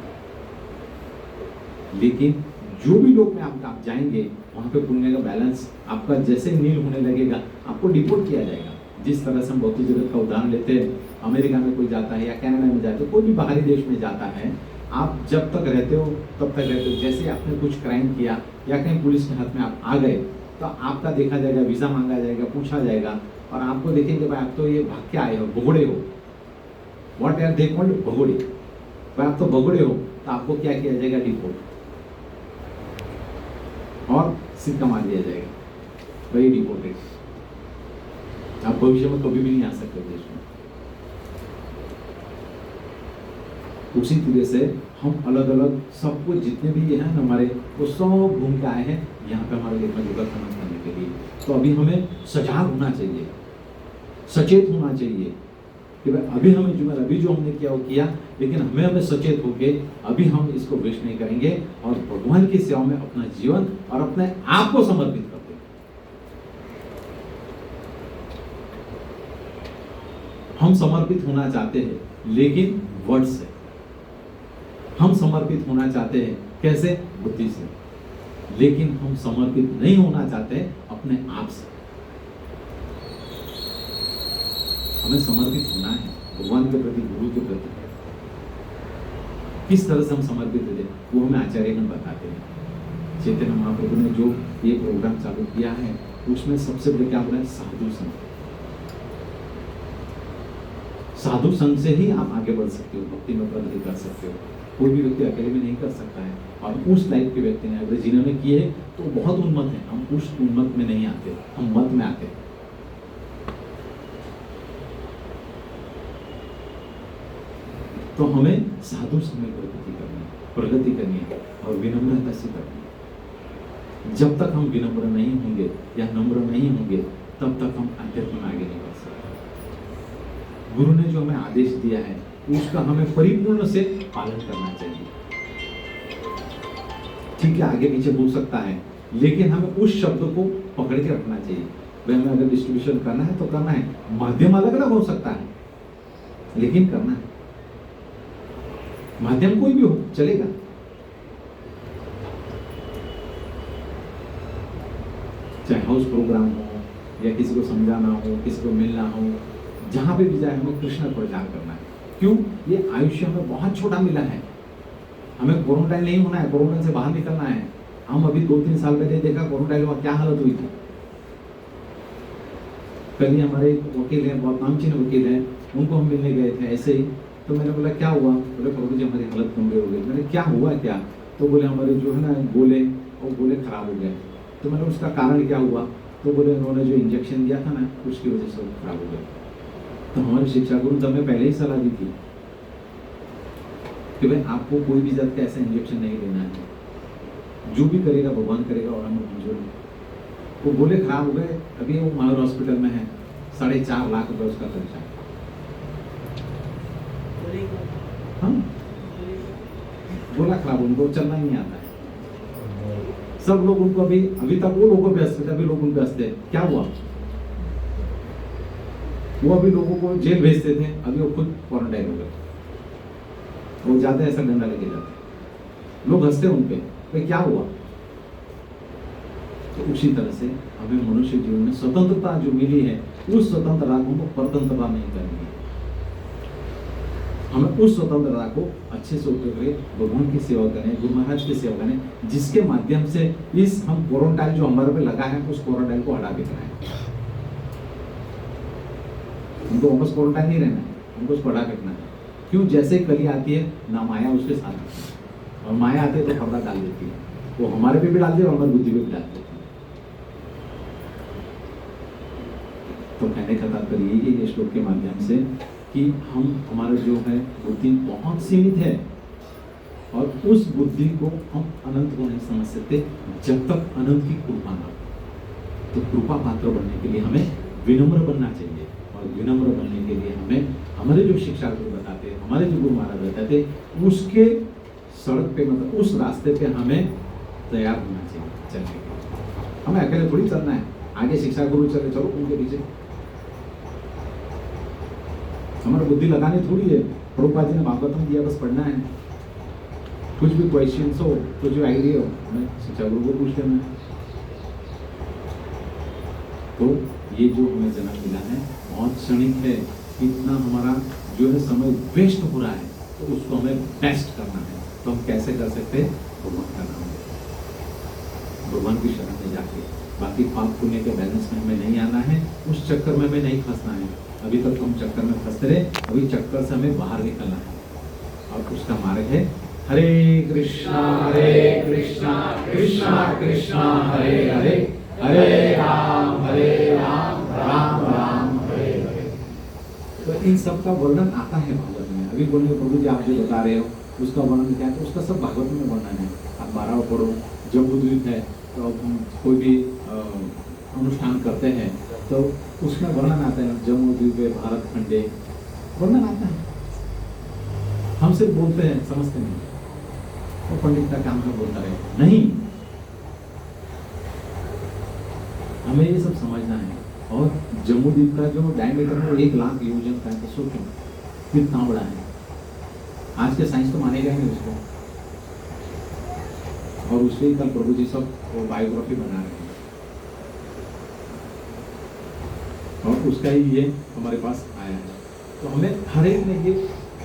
[SPEAKER 1] लेकिन जो भी लोग में आप जाएंगे वहां पे पुण्य का बैलेंस आपका जैसे नील होने लगेगा आपको डिपोर्ट किया जाएगा। जिस तरह से हम भौतिक जगत का उदाहरण लेते हैं, अमेरिका में कोई जाता है या कनाडा में जाता है, कोई भी बाहरी देश में जाता है आप जब तक रहते हो तब तक रहते हो। जैसे आपने कुछ क्राइम किया या कहीं पुलिस के हाथ में आप आ गए तो आपका देखा जाएगा, वीज़ा मांगा जाएगा, पूछा जाएगा और आपको देखेंगे भाई आप तो ये भाग के आए हो, भगोड़े हो। What are they called? भगोड़े। भाई आप तो भगोड़े हो, तो आपको क्या किया जाएगा? डिपोर्ट और सिक्का मार दिया जाएगा, वही डिपोर्टेड। आप भविष्य में कभी भी नहीं आ सकते देश में। उसी तरह से हम अलग अलग सब कुछ जितने भी हैं हमारे, वो सब घूम के आए हैं यहाँ पे हमारे लेखन युगल खनन करने के लिए। तो अभी हमें सजाग होना चाहिए, सचेत होना चाहिए कि भाई अभी हमें अभी जो हमने किया वो किया, लेकिन हमें सचेत होके अभी हम इसको वेस्ट नहीं करेंगे और भगवान की सेवा में अपना जीवन और अपने आप को समर्पित करते हैं। हम समर्पित होना चाहते हैं, लेकिन वर्ड से। हम समर्पित होना चाहते हैं कैसे? बुद्धि से। लेकिन हम समर्पित नहीं होना चाहते अपने आप से। हमें समर्पित होना है भगवान के प्रति, गुरु के प्रति। किस तरह से हम समर्पित होते हैं वो हमें आचार्यगण बताते हैं। चैतन्य महाप्रभु ने जो ये प्रोग्राम चालू किया है उसमें सबसे बड़े क्या बोला है? साधु संग। साधु संग से ही आप आगे बढ़ सकते हो, भक्ति में प्रगति कर सकते हो। कोई भी व्यक्ति अकेले में नहीं कर सकता है। और उस लाइफ के व्यक्ति ने अगर जिन्होंने किए तो बहुत उन्मत्त है। हम उस उन्मत्त में नहीं आते, हम मत में आते हैं। तो हमें साधु समय प्रगति करनी है और विनम्रता से करनी है। जब तक हम विनम्र नहीं होंगे या नम्र नहीं होंगे तब तक हम अध्यात्म में आगे नहीं बढ़ सकते। गुरु ने जो हमें आदेश दिया है उसका हमें परिपूर्ण से पालन करना चाहिए। ठीक है, आगे पीछे बोल सकता है, लेकिन हमें उस शब्द को पकड़ के रखना चाहिए। भाई हमें अगर डिस्ट्रीब्यूशन करना है तो करना है। माध्यम अलग अलग हो सकता है, लेकिन करना है। माध्यम कोई भी हो चलेगा। चाहे हाउस प्रोग्राम हो या किसी को समझाना हो, किसी को मिलना हो, जहां पे भी जाए हमें कृष्ण प्रचार करना है। क्यों? ये आयुष्य हमें बहुत छोटा मिला है। हमें क्वारंटाइन नहीं होना है, क्वारंटाइन से बाहर निकलना है। हम अभी 2-3 साल पहले देखा क्वारंटाइन में क्या हालत हुई थी। कल ही हमारे वकील हैं, बहुत नामचीन वकील हैं, उनको हम मिलने गए थे ऐसे ही। तो मैंने बोला क्या हुआ? बोले प्रभु जी हमारी हालत गंभीर हो गई। मैंने क्या हुआ क्या? तो बोले हमारे जो है ना गोले खराब हो गए। तो मैंने उसका कारण क्या हुआ? तो बोले उन्होंने जो इंजेक्शन दिया था ना उसकी वजह से वो खराब हो गए। तो हमारे शिक्षा गुरु ने हमें पहले ही सलाह दी थी कि भाई आपको कोई भी जात का ऐसा इंजेक्शन नहीं लेना है। जो भी करेगा भगवान करेगा और हमें मंजूर है। वो बोले खराब हो गए, अभी वो माहौर हॉस्पिटल में है, 4.5 लाख रुपए उसका खर्चा। हाँ, बोला खराब, उनको चलना ही नहीं आता है। सब लोग उनको अभी तक वो लोगों पे हंसते थे, अभी लोग उनको हंसते हैं। क्या हुआ? वो अभी लोगों को जेल भेजते थे, अभी वो खुद क्वारंटाइन हो गए। वो जाते ऐसा डंडा लेके जाते, लोग हंसते उन पे, भाई क्या हुआ? तो उसी तरह से हमें मनुष्य जीवन में स्वतंत्रता जो मिली है उस स्वतंत्रता को हमको परतंत्रता नहीं करनी है। हमें उस स्वतंत्रता को अच्छे से उपयोग करें, भगवान की सेवा करें, गुरु महाराज की सेवा करें, जिसके माध्यम से इस हम क्वारंटाइन जो हमारे पे लगा है उस क्वारंटाइन को हटा देना है। हमको वापस क्वारंटाइन नहीं रहना है, हमको उसको हटा फेंकना है। क्यों? जैसे कली आती है ना माया उसके साथ आती है, और माया आती है तो पर्दा डाल देती है। वो हमारे पे भी डालती है और हमारी बुद्धि पे भी डाल देती है। तो कहने का तात्पर्य यही है श्लोक के माध्यम से कि हमारा जो है बुद्धि बहुत सीमित है और उस बुद्धि को हम अनंत को नहीं समझ सकते जब तक अनंत की कृपा ना हो। तो कृपा पात्र बनने के लिए हमें विनम्र बनना चाहिए, और विनम्र बनने के लिए हमें हमारे जो शिक्षा गुरु बताते, हमारे जो गुरु महाराज बताते, उसके सड़क पे मतलब उस रास्ते पे हमें तैयार होना चाहिए चलने के लिए। हमें अकेले थोड़ी चलना है, आगे शिक्षा गुरु चले चलो उनके पीछे। हमारी बुद्धि लगानी थोड़ी है। प्रभुपाद जी ने भागवतम दिया, बस पढ़ना है। कुछ भी क्वेश्चंस हो, कुछ भी आइडिया हो, हमें शिक्षा गुरु को पूछ लेना है। तो ये जो हमें जन्म मिला है बहुत क्षणिक है। इतना हमारा जो है समय वेस्ट हो रहा है, तो उसको हमें बेस्ट करना है। तो हम कैसे कर सकते हैं? भगवान का नाम लेकर, भगवान की शरण में जाके। बाकी पाप पुण्य के बैलेंस में हमें नहीं आना है, उस चक्कर में हमें नहीं फंसना है। अभी तक हम चक्कर में फंसते रहे, अभी चक्कर से हमें बाहर निकलना है और उसका मार्ग है हरे कृष्णा कृष्णा कृष्णा हरे हरे, हरे राम राम राम हरे हरे। तो इन सब का वर्णन आता है भागवत में। अभी बोलिए प्रभु जी आप जो बता रहे हो उसका वर्णन क्या है, तो उसका सब भागवत में वर्णन है। आप 12 पढ़ो, जम्बूद्वीप है, तो अब हम कोई भी अनुष्ठान करते हैं तो उसमें वर्णन आता है, जम्बूद्वीप भारत खंडे वर्णन आता है। हम सिर्फ बोलते हैं, समझते नहीं। वो पंडित का काम है बोलता रहे, नहीं, हमें ये सब समझना है। और जम्बूद्वीप का जो डायमीटर है 1 लाख योजन का है, तो सोचो कितना बड़ा है। आज के साइंस तो मानेगा नहीं उसको, और उसके कल प्रभु जी सब वो बायोग्राफी बना रहे हैं, और उसका ही ये हमारे पास आया है। तो हमें हर एक में ये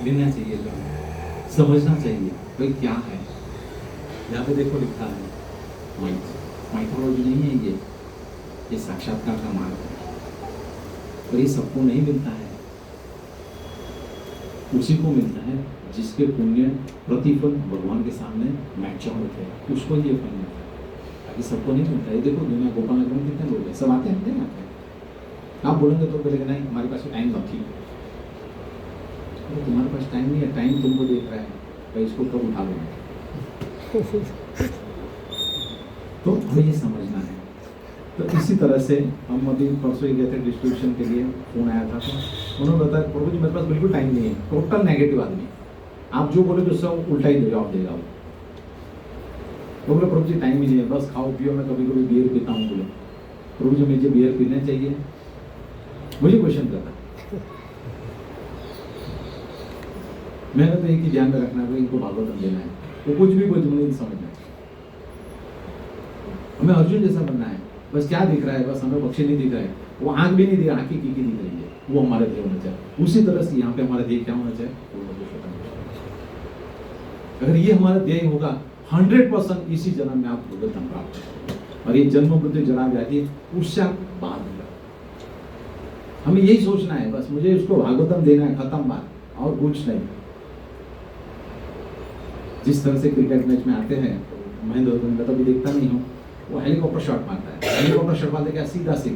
[SPEAKER 1] लेना चाहिए, जो है समझना चाहिए भाई क्या है। यहाँ पे देखो लिखा है माइथोलॉजी नहीं है ये साक्षात्कार का मार्ग है। और ये सबको नहीं मिलता है, उसी को मिलता है जिसके पुण्य प्रतिफल भगवान के सामने मैच्योर होते हैं, उसको ये फल मिलता है। बाकी सबको नहीं मिलता है। देखो दुनिया गोपाल नगर में कितने लोग हैं, सब आते हैं नहीं आते हैं। आप बोलेंगे तो बोलेंगे नहीं हमारे पास टाइम नहीं, तो तुम्हारे पास टाइम नहीं है, टाइम तुमको देख रहा है भाई इसको कब उठा लो। तो हमें ये समझना है। तो इसी तरह से हम अभी परसों ही गए थे डिस्ट्रीब्यूशन के लिए, फोन आया था तो उन्होंने बताया प्रभु जी मेरे पास बिल्कुल टाइम नहीं है, टोटल नेगेटिव आदमी, आप जो बोले तो सब उल्टा ही जवाब देगा वो। तो बोले प्रभु जी टाइम ही नहीं है, बस खाओ पियो, मैं कभी कभी बियर पीता हूँ। बोले प्रभु जी मुझे बियर पीना चाहिए, मुझे क्वेश्चन करना। मैंने तो एक ही ध्यान में रखना है, इनको भागवतम देना है, वो कुछ भी नहीं समझना है। हमें अर्जुन जैसा बनना है, बस क्या दिख रहा है, बस हमें पक्षी नहीं दिख रहा है, वो आंख भी नहीं दिख रहा, आंखी की दिख रही है, वो हमारे ध्येय होना चाहिए। उसी तरह से यहाँ पे हमारा ध्येय क्या होना चाहिए? अगर ये हमारा ध्येय होगा 100% इसी जन्म में आप भगवतम प्राप्त करोगे, और ये जन्म मृत्यु जरा व्याधि उससे आप बाहर निकलो। हमें यही सोचना है, बस मुझे उसको भागवतम देना है, खत्म बात, और कुछ नहीं। जिस तरह से क्रिकेट मैच में आते हैं, महेंद्र धोनी मैं तो अभी देखता नहीं हूँ, वो हेलीकॉप्टर शॉट मारता है, हेलीकॉप्टर शॉट मारते क्या सीधा 6,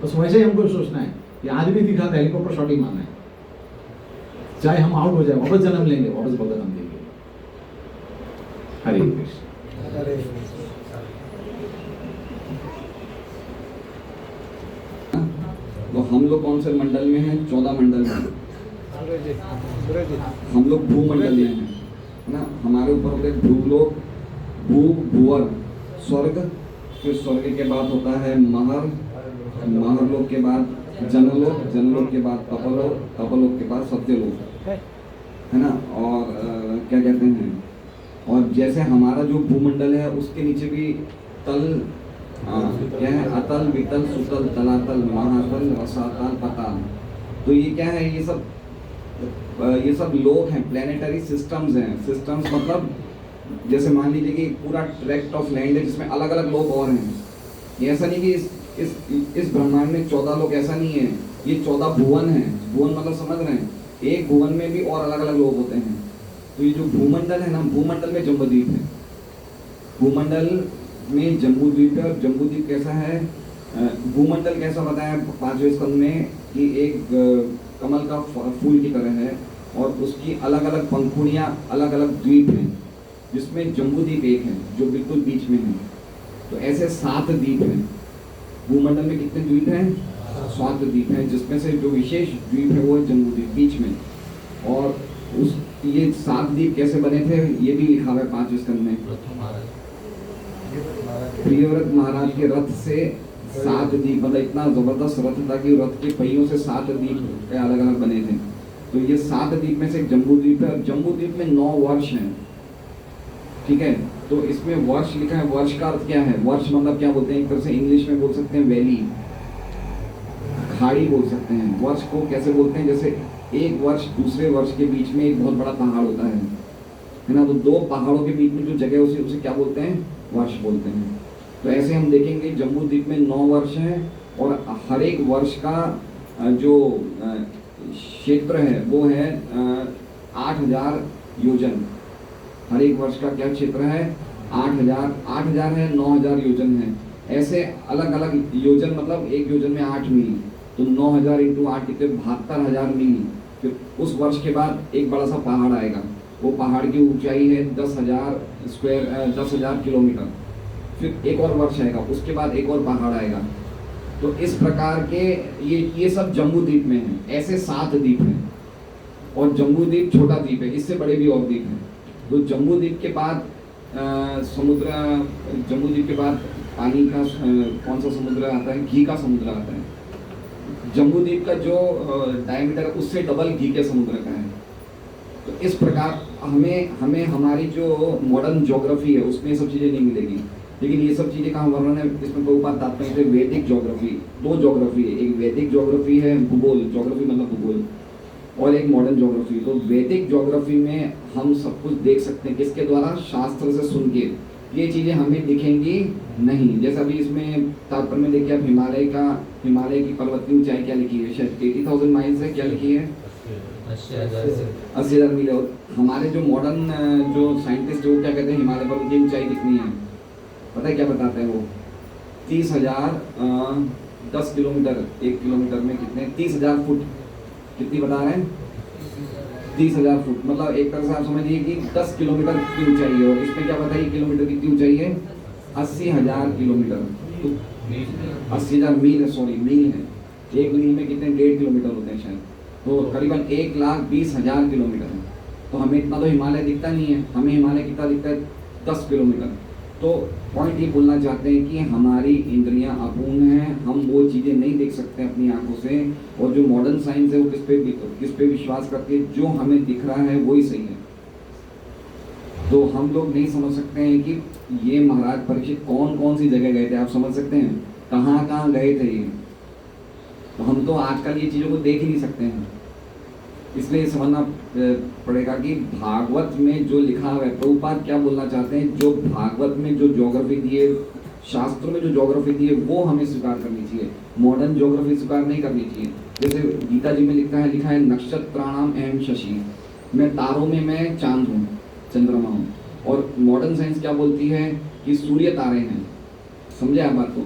[SPEAKER 1] बस वैसे ही हमको सोचना है कि आदमी दिखा था हेलीकॉप्टर शॉट ही मारना है, चाहे हम आउट हो जाए वापस जन्म लेंगे, वापस भगवतम देंगे। हरे कृष्ण।
[SPEAKER 2] हरे
[SPEAKER 3] तो हम लोग कौन से मंडल में हैं? 14 मंडल में। हम लोग भूमंडल में हैं, है ना। हमारे ऊपर होते हैं भूलोक, भू भूवर, स्वर्ग, फिर स्वर्ग के बाद होता है महर, महरलोक के बाद जनलोक, जनलोक के बाद तपलोक, तपलोक के बाद सत्यलोक, है ना। और क्या कहते हैं, और जैसे हमारा जो भूमंडल है उसके नीचे भी तल क्या है, अतल, वितल, सुतल, तलातल, महातल, रसातल, पताल। तो ये क्या है, ये सब लोक हैं, प्लेनेटरी सिस्टम्स हैं। सिस्टम्स मतलब जैसे मान लीजिए कि पूरा ट्रैक्ट ऑफ लैंड है जिसमें अलग अलग लोक और हैं। ये ऐसा नहीं कि इस ब्रह्मांड में 14 लोक, ऐसा नहीं है, ये 14 भुवन हैं। भुवन मतलब समझ रहे हैं, एक भुवन में भी और अलग अलग लोक होते हैं। तो ये जो भूमंडल है ना, भूमंडल में जम्बूद्वीप है, भूमंडल में जम्बूद्वीप है। और जम्बूद्वीप कैसा है, भूमंडल कैसा बताया 5वें स्कंद में कि एक कमल का फूल की तरह है, और उसकी अलग अलग पंखुड़ियाँ, अलग अलग द्वीप हैं, जिसमें जम्बूद्वीप एक है जो बिल्कुल बीच में है। तो ऐसे 7 द्वीप हैं भूमंडल में। कितने द्वीप हैं? 7 द्वीप हैं, जिसमें से जो विशेष द्वीप है वो है जम्बूद्वीप बीच में। और उस ये 7 द्वीप कैसे बने थे ये भी लिखा हुआ है 5वें स्कंद में। प्रियव्रत महाराज के रथ से 7 द्वीप, मतलब इतना जबरदस्त रथ था कि रथ के पहियों से 7 द्वीप अलग अलग बने थे। तो ये 7 द्वीप में से एक जम्बूद्वीप है। जम्बूद्वीप में 9 वर्ष हैं, ठीक है। तो इसमें वर्ष लिखा है। वर्ष का अर्थ क्या है? वर्ष मतलब क्या बोलते हैं, एक तरह से इंग्लिश में बोल सकते हैं वैली, खाड़ी बोल सकते हैं। वर्ष को कैसे बोलते हैं, जैसे एक वर्ष दूसरे वर्ष के बीच में एक बहुत बड़ा पहाड़ होता है ना। तो दो पहाड़ों के बीच में जो जगह उसे उसे क्या बोलते हैं, वर्ष बोलते हैं। तो ऐसे हम देखेंगे जम्बू द्वीप में 9 वर्ष हैं और हर एक वर्ष का जो क्षेत्र है वो है 8000 योजन। हर एक वर्ष का क्या क्षेत्र है, 8000 है, 9000 योजन है। ऐसे अलग अलग योजन, मतलब एक योजन में 8 मील, तो 9000 इंटू 8 कितने, 72,000 मील। फिर उस वर्ष के बाद एक बड़ा सा पहाड़ आएगा, वो पहाड़ की ऊंचाई है 10,000 किलोमीटर। फिर एक और वर्ष आएगा, उसके बाद एक और पहाड़ आएगा। तो इस प्रकार के ये सब जम्बू द्वीप में है। ऐसे 7 द्वीप हैं और जम्बू द्वीप छोटा द्वीप है, इससे बड़े भी और द्वीप हैं। तो जम्बू द्वीप के बाद जम्बू द्वीप के बाद पानी का कौन सा समुद्र आता है, घी का समुद्र आता है। जम्बू द्वीप का जो डायमीटर है उससे डबल घी के समुद्र का है। तो इस प्रकार हमें हमारी जो मॉडर्न ज्योग्राफी है उसमें ये सब चीज़ें नहीं मिलेगी। लेकिन ये सब चीज़ें कहाँ वर्णन है, इसमें प्रभुपाद तात्पर्य से वैदिक ज्योग्राफी, 2 ज्योग्राफी है, एक वैदिक ज्योग्राफी है, भूगोल ज्योग्राफी मतलब भूगोल, और एक मॉडर्न ज्योग्राफी। तो वैदिक ज्योग्राफी में हम सब कुछ देख सकते हैं किसके द्वारा, शास्त्र से सुन के। ये चीज़ें हमें दिखेंगी नहीं। जैसे अभी इसमें तात्पर्य में देखिए आप हिमालय की पर्वत की ऊंचाई क्या लिखी है, शायद 80,000 माइल्स है, क्या लिखी है 80,000 मील। और हमारे जो मॉडर्न जो साइंटिस्ट जो क्या कहते हैं हिमालय पर्वत की ऊंचाई कितनी है, पता है क्या बताते हैं वो, 30,000 10 किलोमीटर, 1 किलोमीटर में कितने, 30,000 फुट। कितनी बता रहे हैं, 30,000 फुट। मतलब एक तरह से आप समझिए कि 10 किलोमीटर की ऊंचाई है। और इसमें क्या बताइए किलोमीटर कितनी ऊंचाई है, 80,000 किलोमीटर। तो 80,000 मील है, सॉरी मील है। एक मील में कितने, 1.5 किलोमीटर होते हैं शायद। तो करीबन 1,20,000 किलोमीटर है। तो हमें इतना तो हिमालय दिखता नहीं है, हमें हिमालय कितना दिखता है, 10 किलोमीटर। तो पॉइंट ये बोलना चाहते हैं कि हमारी इंद्रियां अपूर्ण हैं, हम वो चीज़ें नहीं देख सकते अपनी आंखों से। और जो मॉडर्न साइंस है वो किस पे विश्वास करती है, जो हमें दिख रहा है वही सही है। तो हम लोग नहीं समझ सकते हैं कि ये महाराज परीक्षित कौन कौन सी जगह गए थे, आप समझ सकते हैं कहाँ कहाँ गए थे ये। तो हम तो आजकल ये चीज़ों को देख ही नहीं सकते हैं। इसलिए समझना पड़ेगा कि भागवत में जो लिखा हुआ है, प्रभुपाद क्या बोलना चाहते हैं, जो भागवत में जो ज्योग्राफी दी है, शास्त्रों में जो ज्योग्राफी दी है वो हमें स्वीकार करनी चाहिए, मॉडर्न ज्योग्राफी स्वीकार नहीं करनी चाहिए। जैसे गीता जी में लिखा है नक्षत्राणाम अहम शशि, मैं तारों में मैं चांद हूँ, चंद्रमा हूँ। और मॉडर्न साइंस क्या बोलती है कि सूर्य तारे हैं। समझे आप बात को,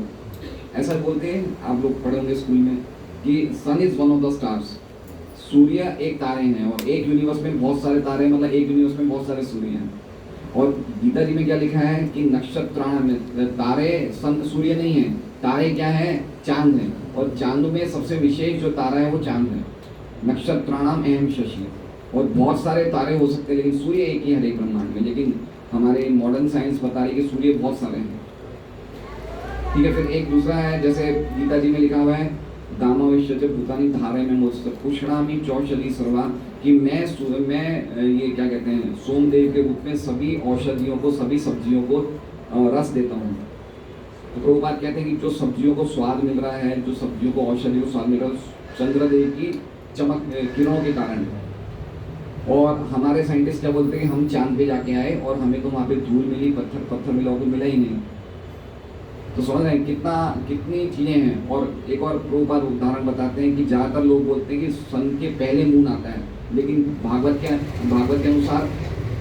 [SPEAKER 3] ऐसा बोलते हैं, आप लोग पढ़े होंगे स्कूल में कि sun is one of the stars, सूर्य एक तारे हैं। और एक यूनिवर्स में बहुत सारे तारे हैं, मतलब एक यूनिवर्स में बहुत सारे सूर्य हैं। और गीता जी में क्या लिखा है कि नक्षत्राण में तारे सूर्य नहीं है, तारे क्या है, चांद है। और चांद में सबसे विशेष जो तारा है वो चांद है। नक्षत्राणाम अहम शशि। और बहुत सारे तारे हो सकते हैं लेकिन सूर्य एक ही है हर एक ब्रह्मांड में। लेकिन हमारे मॉडर्न साइंस बता रही है कि सूर्य बहुत सारे हैं। ठीक है, फिर एक दूसरा है, जैसे गीता जी में लिखा हुआ है दामाविश्य भूतानी धारे में मुझसे पुष्णामी चौषधि सर्वा, कि मैं ये क्या कहते हैं सोमदेव के रूप में सभी औषधियों को, सभी सब्जियों को रस देता हूँ। तो प्रभुपाद कहते हैं कि जो सब्जियों को स्वाद मिल रहा है, जो सब्जियों को औषधि को स्वाद मिल रहा है, चंद्रदेव की चमक किरणों के कारण। और हमारे साइंटिस्ट क्या बोलते हैं कि हम चांद पे जाके आए और हमें तो वहाँ पे धूल मिली, पत्थर मिला, तो मिला ही नहीं। तो समझ रहे हैं कितनी चीज़ें हैं। और एक और प्रभुपाद उदाहरण बताते हैं कि ज़्यादातर लोग बोलते हैं कि सन के पहले मून आता है, लेकिन भागवत के अनुसार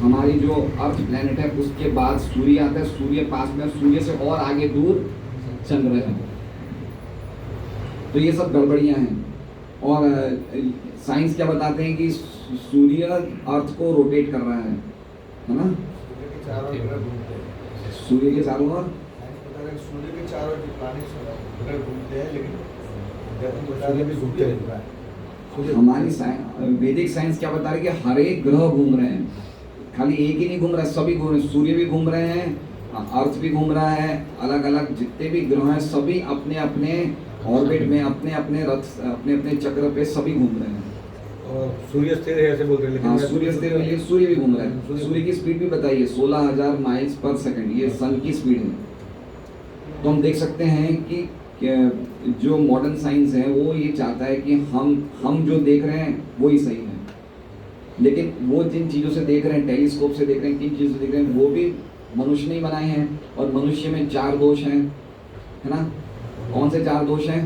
[SPEAKER 3] हमारी जो अर्थ प्लैनेट है उसके बाद सूर्य आता है, सूर्य पास में, सूर्य से और आगे दूर चंद्र है। तो ये सब गड़बड़ियाँ हैं। और साइंस क्या बताते हैं कि सूर्य अर्थ को रोटेट कर रहा है ना, सूर्य के चारों ओर,
[SPEAKER 2] सूर्य के चारों प्लैनेट्स घूमते हैं, लेकिन सूर्य भी घूमते हैं।
[SPEAKER 3] हमारी वैदिक साइंस क्या बता रही है कि हर एक ग्रह घूम रहे हैं, खाली एक ही नहीं घूम रहा है, सभी घूम रहे हैं। सूर्य भी घूम रहे हैं, अर्थ भी घूम रहा है, अलग अलग जितने भी ग्रह हैं सभी अपने अपने ऑर्बिट में, अपने अपने रथ, अपने अपने चक्र पे सभी घूम रहे हैं।
[SPEAKER 2] और सूर्य स्थिर है ऐसे बोलते हैं, लेकिन
[SPEAKER 3] सूर्य स्थिर है, सूर्य भी घूम रहा है। सूर्य की स्पीड भी बताइए 16,000 माइल्स पर सेकंड, ये सन की स्पीड है। तो हम देख सकते हैं कि कि जो मॉडर्न साइंस है वो ये चाहता है कि हम जो देख रहे हैं वो ही सही है, लेकिन वो जिन चीज़ों से देख रहे हैं, टेलीस्कोप से देख रहे हैं, किन चीज़ों से देख रहे हैं, वो भी मनुष्य ने ही बनाए हैं। और मनुष्य में 4 दोष हैं, है ना? कौन से 4 दोष हैं?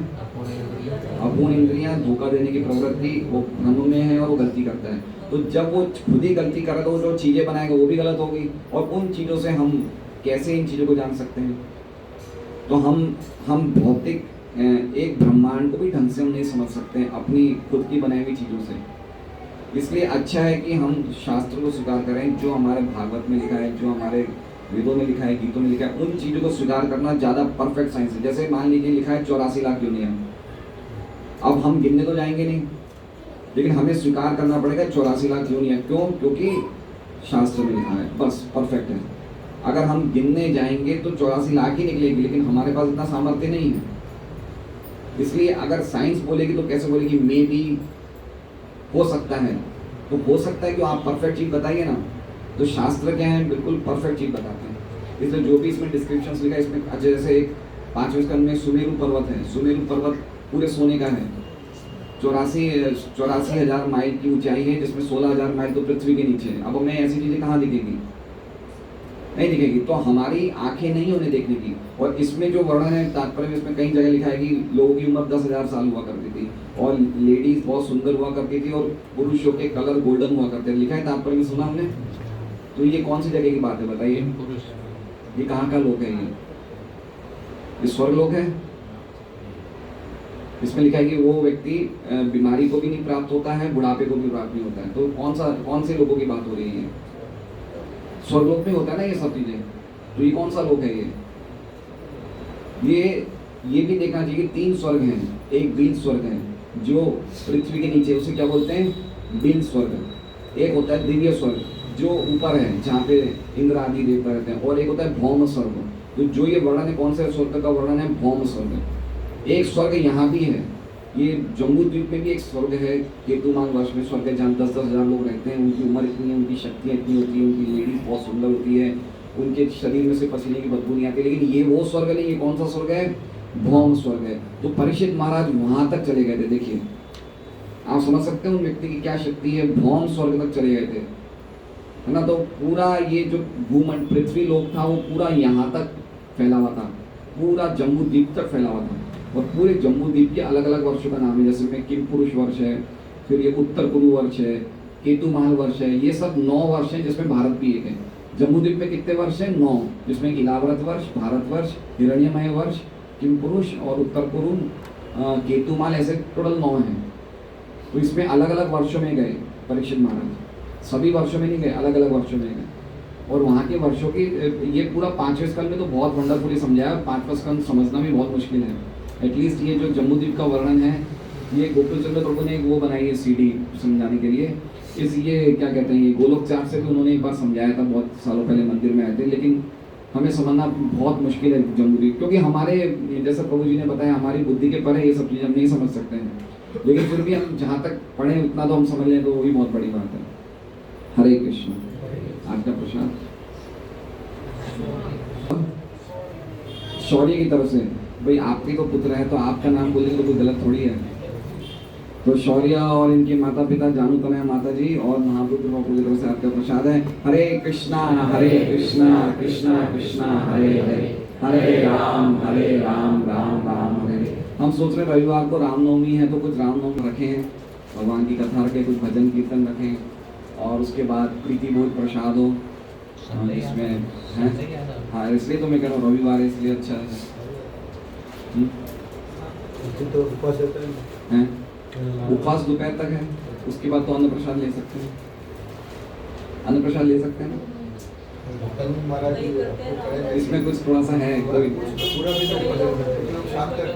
[SPEAKER 3] अपूर्ण इंद्रियां, धोखा देने की प्रवृत्ति, वो भ्रम में है और वो गलती करता है। तो जब वो खुद ही गलती करे तो जो चीज़ें बनाएगा वो भी गलत होगी। और उन चीज़ों से हम कैसे इन चीज़ों को जान सकते हैं? तो हम भौतिक एक ब्रह्मांड को भी ढंग से हम नहीं समझ सकते हैं अपनी खुद की बनाई हुई चीज़ों से। इसलिए अच्छा है कि हम शास्त्र को स्वीकार करें, जो हमारे भागवत में लिखा है, जो हमारे वेदों में लिखा है, गीतों में लिखा है, उन चीज़ों को स्वीकार करना ज़्यादा परफेक्ट साइंस है। जैसे मान लीजिए लिखा है 84 लाख योनियाँ, अब हम गिनने तो जाएंगे नहीं, लेकिन हमें स्वीकार करना पड़ेगा 84 लाख योनियाँ। क्यों? क्योंकि शास्त्र में लिखा है, बस परफेक्ट है। अगर हम गिनने जाएंगे तो 84 लाख ही निकलेगी, लेकिन हमारे पास इतना सामर्थ्य नहीं है। इसलिए अगर साइंस बोलेगी तो कैसे बोलेगी? मे बी, हो सकता है। तो हो सकता है कि आप परफेक्ट चीज़ बताइए ना। तो शास्त्र क्या है? बिल्कुल परफेक्ट चीज़ बताते हैं। इसलिए जो भी इसमें डिस्क्रिप्शंस लिखा है, इसमें अच्छा जैसे एक 5वें स्कंद में सुमेरु पर्वत है। सुमेरु पर्वत पूरे सोने का है, 84,000 माइल की ऊंचाई है, जिसमें 16,000 माइल तो पृथ्वी के नीचे है। अब हमें ऐसी चीज़ें कहाँ दिखेगी? नहीं दिखेगी। तो हमारी आंखें नहीं उन्हें देखने की। और इसमें जो वर्णन है तात्पर्य में, इसमें कई जगह लिखा है कि लोगों की उम्र 10,000 साल हुआ करती थी, और लेडीज बहुत सुंदर हुआ करती थी, और पुरुषों के कलर गोल्डन हुआ करते थे। लिखा है तात्पर्य में, सुना हमने। तो ये कौन सी जगह की बात है बताइए? ये कहाँ का लोक है? ये स्वर्गलोक है। इसमें लिखा है कि वो व्यक्ति बीमारी को भी नहीं प्राप्त होता है, बुढ़ापे को भी प्राप्त नहीं होता है। तो कौन से लोगों की बात हो रही है? स्वर्गलोक में होता है ना ये सब चीजें। तो ये कौन सा लोक है? ये भी देखना चाहिए कि 3 स्वर्ग हैं। एक बीज स्वर्ग है जो पृथ्वी के नीचे, उसे क्या बोलते हैं? बीज स्वर्ग। एक होता है दिव्य स्वर्ग जो ऊपर है, जहाँ पे इंद्र आदि देवता रहते हैं। और एक होता है भौम स्वर्ग। तो जो ये वर्णन है, कौन से स्वर्ग का वर्णन है? भौम स्वर्ग। एक स्वर्ग यहाँ भी है, ये जम्बू द्वीप में भी एक स्वर्ग है, केतुमान वर्ष में स्वर्ग है, जहाँ 10-10 हज़ार लोग रहते हैं। उनकी उम्र इतनी है, उनकी शक्तियाँ इतनी होती है, उनकी लेडीज बहुत सुंदर होती है, उनके शरीर में से पसीने की बदबू नहीं आती। लेकिन ये वो स्वर्ग नहीं। ये कौन सा स्वर्ग है? भौम स्वर्ग है। तो परीक्षित महाराज वहाँ तक चले गए थे। देखिए, आप समझ सकते हैं उन व्यक्ति की क्या शक्ति है। भौम स्वर्ग तक चले गए थे, है ना? तो पूरा ये जो भूमंड पृथ्वी लोक था, वो पूरा यहाँ तक फैला हुआ था, पूरा जम्बू द्वीप तक फैला हुआ था। और पूरे जम्बू द्वीप के अलग अलग वर्षों का नाम है। जैसे में किम पुरुष वर्ष है, फिर ये उत्तर कुरु वर्ष है, केतुमाल वर्ष है। ये सब 9 वर्ष हैं, जिसमें भारत भी एक है। जम्बू द्वीप में कितने वर्ष हैं? 9, जिसमें इलाव्रत वर्ष, भारत वर्ष, हिरण्यमय वर्ष, किम पुरुष और उत्तर कुरु, केतुमाल, ऐसे टोटल 9 हैं। तो इसमें अलग अलग वर्षों में गए परीक्षित महाराज। सभी वर्षों में नहीं गए, अलग अलग वर्षों में गए। और वहाँ के वर्षों की ये पूरा 5वें स्कंद में तो बहुत वंडरफुली समझाया। 5वां स्कंद समझना भी बहुत मुश्किल है। एटलीस्ट ये जो जम्बू द्वीप का वर्णन है, ये गोकुल चंद्र प्रभु ने एक वो बनाई है CD समझाने के लिए। ये क्या कहते हैं, ये गोलोक चार्ट से भी उन्होंने एक बार समझाया था, बहुत सालों पहले मंदिर में आए थे। लेकिन हमें समझना बहुत मुश्किल है जम्बू द्वीप, क्योंकि हमारे, जैसा प्रभु जी ने बताया, हमारी बुद्धि के परे ये सब चीज़ हम नहीं समझ सकते हैं। लेकिन फिर भी हम जहाँ तक पढ़े उतना तो हम समझ लें, तो वही बहुत बड़ी बात है। हरे कृष्ण। आज का प्रसाद शौर्य की तरफ से, भाई आपके तो पुत्र है तो आपका नाम बोलेंगे तो कोई गलत थोड़ी है। तो शौर्य और इनके माता पिता जानू तनया माता जी और महापुत्र बापू की तरफ से आपका प्रसाद है। हरे कृष्णा कृष्णा कृष्णा हरे हरे, हरे राम राम राम हरे। हम सोच रहे रविवार को रामनवमी है, तो कुछ रामनवमी रखें, भगवान की कथा रखें, कुछ भजन कीर्तन रखें, और उसके बाद प्रीति भोज प्रसाद हो इसमें है। हाँ, इसलिए तो मैं कह रहा हूँ रविवार है, इसलिए अच्छा है।
[SPEAKER 2] तो उपवास
[SPEAKER 3] है, उपवास दोपहर तक है, उसके बाद तो अन्न प्रसाद ले सकते हैं। अन्न प्रसाद ले सकते हैं ना।
[SPEAKER 2] महाराज
[SPEAKER 3] इसमें कुछ थोड़ा सा है, कोई
[SPEAKER 2] पूरा भी तो शाम तक